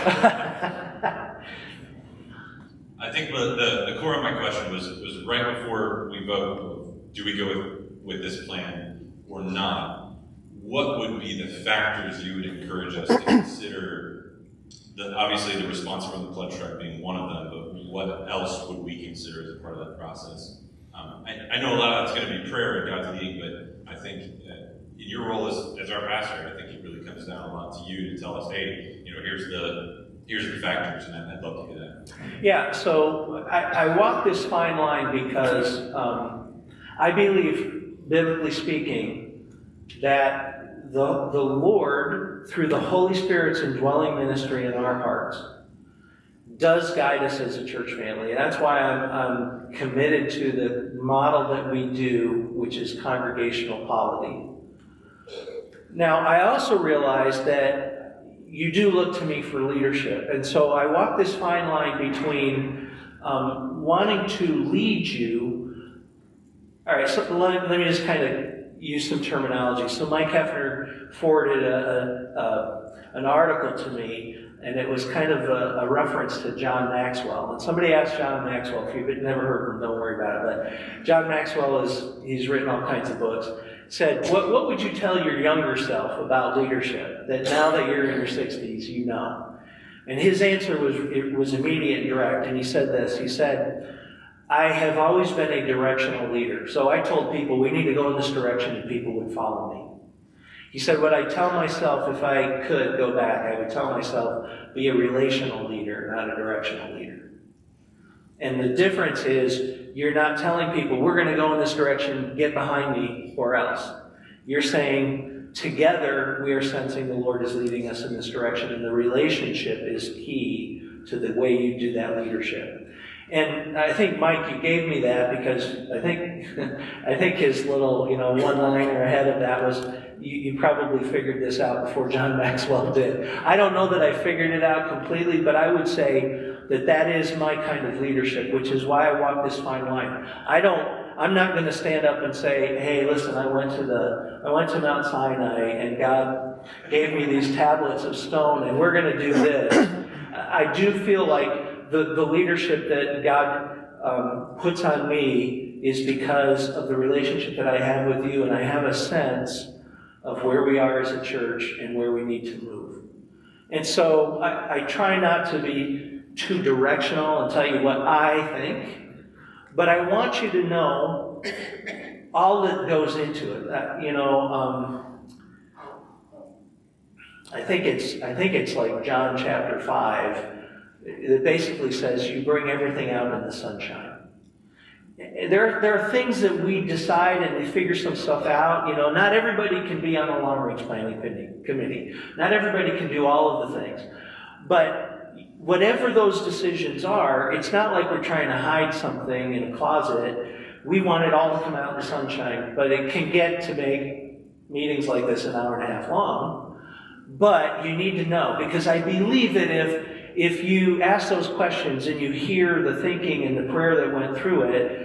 Q: I think the core of my question was right before we vote, do we go with this plan or not? What would be the factors you would encourage us to consider? Obviously the response from the pledge drive being one of them, but what else would we consider as a part of that process? I know a lot of that's going to be prayer and God's leading, but I think in your role as our pastor, I think it really comes down a lot to you to tell us, hey, here's the factors, and I'd love to hear that.
A: Yeah, so I walk this fine line because I believe, biblically speaking, that the Lord, through the Holy Spirit's indwelling ministry in our hearts, does guide us as a church family. And that's why I'm committed to the model that we do, which is congregational polity. Now, I also realize that you do look to me for leadership. And so I walk this fine line between wanting to lead you. All right, so let me just kind of use some terminology. So Mike Hefner forwarded an article to me, and it was kind of a reference to John Maxwell. And somebody asked John Maxwell, if you've never heard of him, don't worry about it. But John Maxwell he's written all kinds of books, said, what would you tell your younger self about leadership that now that you're in your 60s, you know? And his answer was immediate and direct, and he said this. He said, I have always been a directional leader. So I told people, we need to go in this direction, and people would follow me. He said, what I tell myself, if I could go back, I would tell myself, be a relational leader, not a directional leader. And the difference is, you're not telling people, we're going to go in this direction, get behind me, or else. You're saying, together, we are sensing the Lord is leading us in this direction, and the relationship is key to the way you do that leadership. And I think, Mike, you gave me that because I think his little, one-liner ahead of that was, you probably figured this out before John Maxwell did. I don't know that I figured it out completely, but I would say that is my kind of leadership, which is why I walk this fine line. I'm not going to stand up and say, hey, listen, I went to Mount Sinai and God gave me these tablets of stone and we're going to do this. I do feel like the leadership that God puts on me is because of the relationship that I have with you, and I have a sense of where we are as a church and where we need to move. And so I try not to be too directional and tell you what I think, but I want you to know all that goes into it. I think it's like John chapter 5. It basically says you bring everything out in the sunshine. There are things that we decide and we figure some stuff out. Not everybody can be on a long-range planning committee. Not everybody can do all of the things. But whatever those decisions are, it's not like we're trying to hide something in a closet. We want it all to come out in the sunshine. But it can get to make meetings like this an hour and a half long. But you need to know, because I believe that if you ask those questions and you hear the thinking and the prayer that went through it,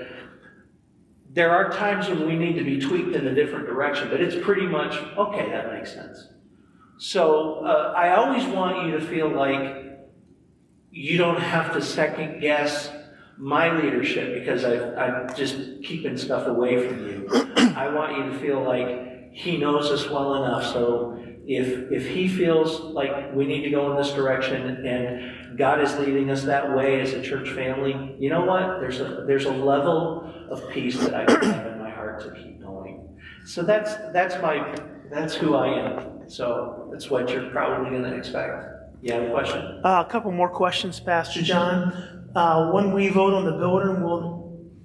A: there are times when we need to be tweaked in a different direction, but it's pretty much, okay, that makes sense. So I always want you to feel like you don't have to second guess my leadership because I'm just keeping stuff away from you. I want you to feel like he knows us well enough, so if he feels like we need to go in this direction and God is leading us that way as a church family, you know what? There's a level of peace that I can have in my heart to keep going. So that's who I am. So that's what you're probably going to expect. You have a question?
P: A couple more questions, Pastor John. When we vote on the building,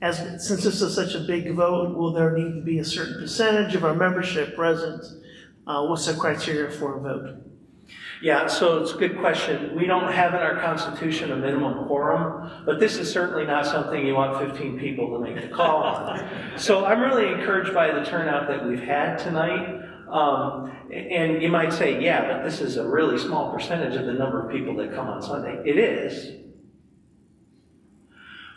P: since this is such a big vote, will there need to be a certain percentage of our membership present? What's the criteria for a vote?
A: Yeah, so it's a good question. We don't have in our Constitution a minimum quorum, but this is certainly not something you want 15 people to make the call on. So I'm really encouraged by the turnout that we've had tonight. And you might say, yeah, but this is a really small percentage of the number of people that come on Sunday. It is.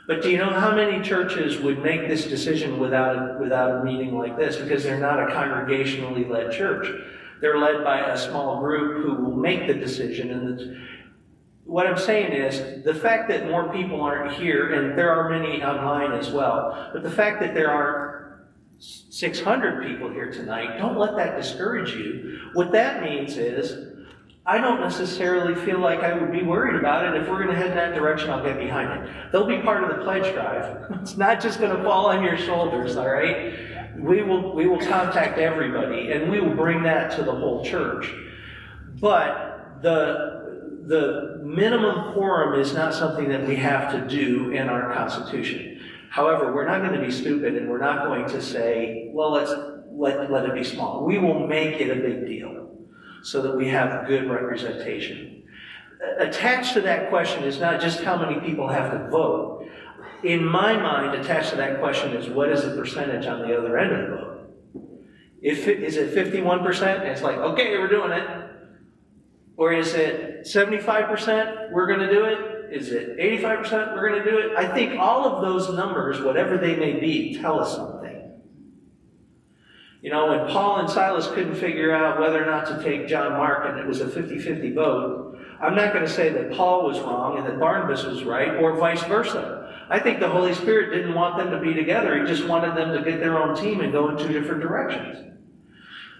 A: But do you know how many churches would make this decision without a meeting like this? Because they're not a congregationally led church. They're led by a small group who will make the decision. what I'm saying is, the fact that more people aren't here, and there are many online as well, but the fact that there aren't 600 people here tonight, don't let that discourage you. What that means is, I don't necessarily feel like I would be worried about it. If we're going to head in that direction, I'll get behind it. They'll be part of the pledge drive. It's not just going to fall on your shoulders, all right? We will contact everybody, and we will bring that to the whole church. But the minimum quorum is not something that we have to do in our Constitution. However, we're not going to be stupid, and we're not going to say, well, let it be small. We will make it a big deal so that we have good representation. Attached to that question is not just how many people have to vote. In my mind, attached to that question is, what is the percentage on the other end of the vote? Is it 51%? And it's like, okay, we're doing it. Or is it 75%, we're going to do it? Is it 85%, we're going to do it? I think all of those numbers, whatever they may be, tell us something. You know, when Paul and Silas couldn't figure out whether or not to take John Mark, and it was a 50-50 vote, I'm not going to say that Paul was wrong and that Barnabas was right, or vice versa. I think the Holy Spirit didn't want them to be together. He just wanted them to get their own team and go in two different directions.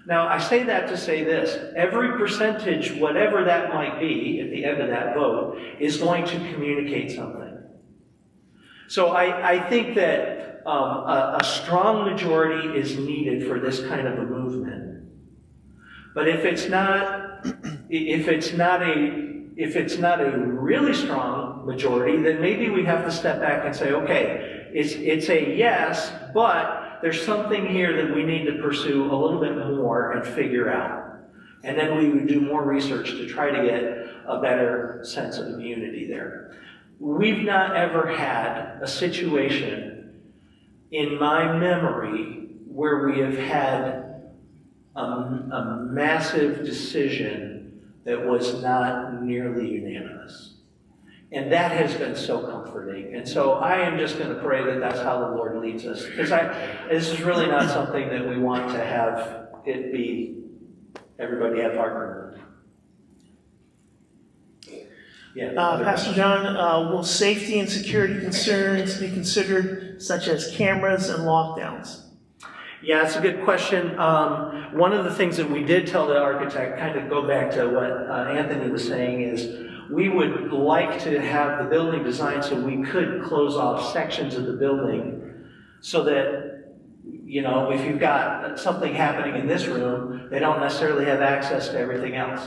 A: Now, I say that to say this. Every percentage, whatever that might be at the end of that vote, is going to communicate something. So I think that a strong majority is needed for this kind of a movement. But if it's not a really strong majority, then maybe we have to step back and say, okay, it's a yes, but there's something here that we need to pursue a little bit more and figure out. And then we would do more research to try to get a better sense of unity there. We've not ever had a situation in my memory where we have had a massive decision that was not nearly unanimous. And that has been so comforting. And so I am just going to pray that that's how the Lord leads us. Because this is really not something that we want to have it be, everybody have heartburn. Yeah,
P: Pastor John, will safety and security concerns be considered, such as cameras and lockdowns?
A: Yeah, it's a good question. One of the things that we did tell the architect, kind of go back to what Anthony was saying, is we would like to have the building designed so we could close off sections of the building so that, you know, if you've got something happening in this room, they don't necessarily have access to everything else.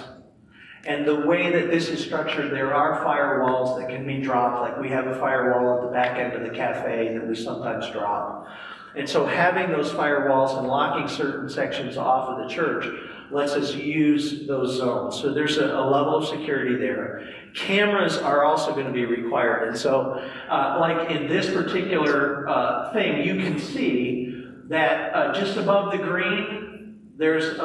A: And the way that this is structured, there are firewalls that can be dropped, like we have a firewall at the back end of the cafe that we sometimes drop. And so having those firewalls and locking certain sections off of the church lets us use those zones. So there's a level of security there. Cameras are also going to be required. And so, like in this particular thing, you can see that just above the green, there's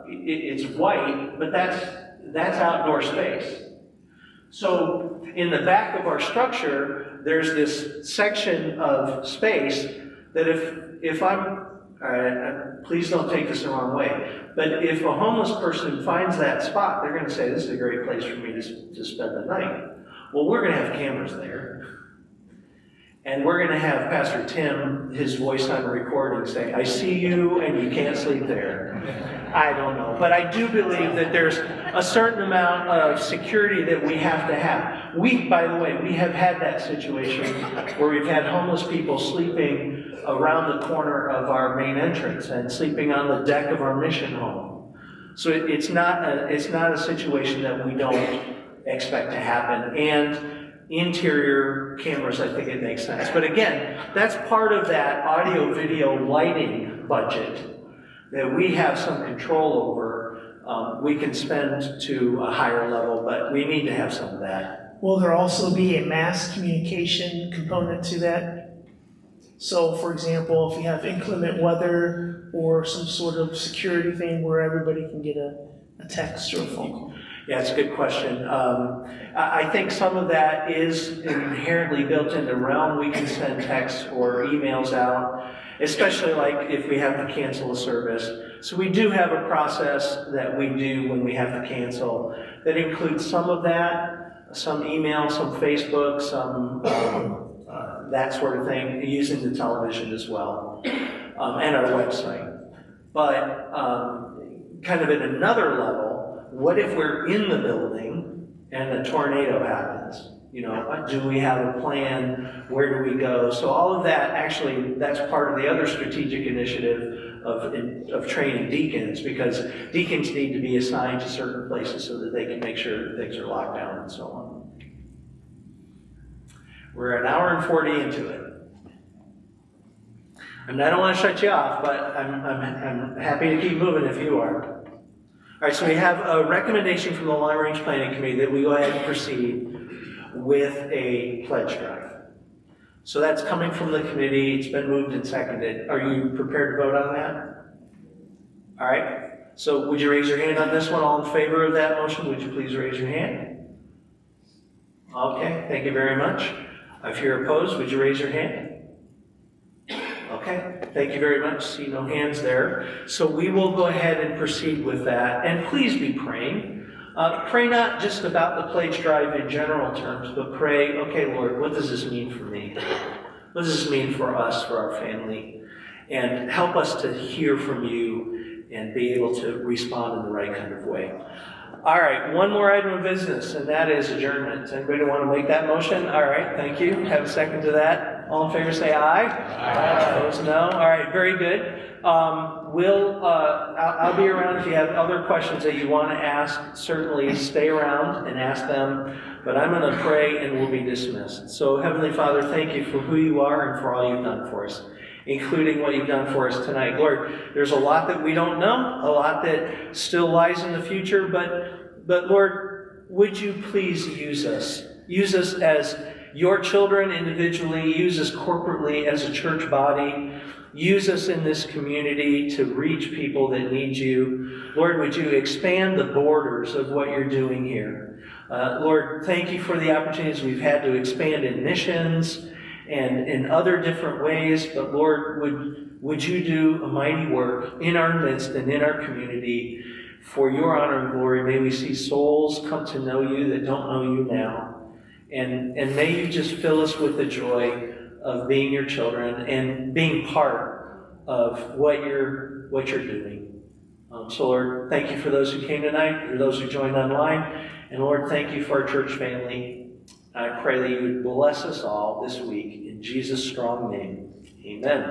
A: it's white, but that's outdoor space. So in the back of our structure, there's this section of space that if I'm, please don't take this the wrong way, but if a homeless person finds that spot, they're going to say, this is a great place for me to spend the night. Well, we're going to have cameras there. And we're going to have Pastor Tim, his voice on recording, say, I see you and you can't sleep there. I don't know. But I do believe that there's a certain amount of security that we have to have. By the way, we have had that situation where we've had homeless people sleeping around the corner of our main entrance and sleeping on the deck of our mission home. So it's not a situation that we don't expect to happen. And interior cameras, I think it makes sense. But again, that's part of that audio-video lighting budget that we have some control over. We can spend to a higher level, but we need to have some of that.
P: Will there also be a mass communication component to that? So, for example, if you have inclement weather or some sort of security thing where everybody can get a text or a phone call.
A: Yeah, it's a good question. I think some of that is inherently built into Realm. We can send texts or emails out, especially like if we have to cancel a service. So we do have a process that we do when we have to cancel that includes some of that. some email, some Facebook, some that sort of thing, using the television as well, and our website. But kind of at another level, what if we're in the building and a tornado happens? You know, do we have a plan? Where do we go? So all of that, actually, that's part of the other strategic initiative of training deacons, because deacons need to be assigned to certain places so that they can make sure that things are locked down and so on. We're an hour and 40 into it. And I don't want to shut you off, but I'm happy to keep moving if you are. All right, so we have a recommendation from the Long Range Planning Committee that we go ahead and proceed with a pledge drive. So that's coming from the committee. It's been moved and seconded. Are you prepared to vote on that? All right. So would you raise your hand on this one? All in favor of that motion, would you please raise your hand? Okay, thank you very much. If you're opposed, would you raise your hand? Okay, thank you very much. See no hands there. So we will go ahead and proceed with that. And please be praying. Pray not just about the pledge drive in general terms, but pray, okay, Lord, what does this mean for me? What does this mean for us, for our family? And help us to hear from you and be able to respond in the right kind of way. All right, one more item of business, and that is adjournment. Anybody want to make that motion? All right, thank you. Have a second to that. All in favor say aye. Aye. Opposed, no. All right, very good. I'll be around if you have other questions that you want to ask. Certainly stay around and ask them. But I'm going to pray and we'll be dismissed. So Heavenly Father, thank you for who you are and for all you've done for us, including what you've done for us tonight. Lord, there's a lot that we don't know, a lot that still lies in the future, but Lord, would you please use us? Use us as your children individually, use us corporately as a church body, use us in this community to reach people that need you. Lord, would you expand the borders of what you're doing here? Lord, thank you for the opportunities we've had to expand in missions and in other different ways, but Lord, would you do a mighty work in our midst and in our community for your honor and glory. May we see souls come to know you that don't know you now. And may you just fill us with the joy of being your children and being part of what you're doing. So Lord, thank you for those who came tonight, for those who joined online. And Lord, thank you for our church family. I pray that you would bless us all this week. In Jesus' strong name, amen.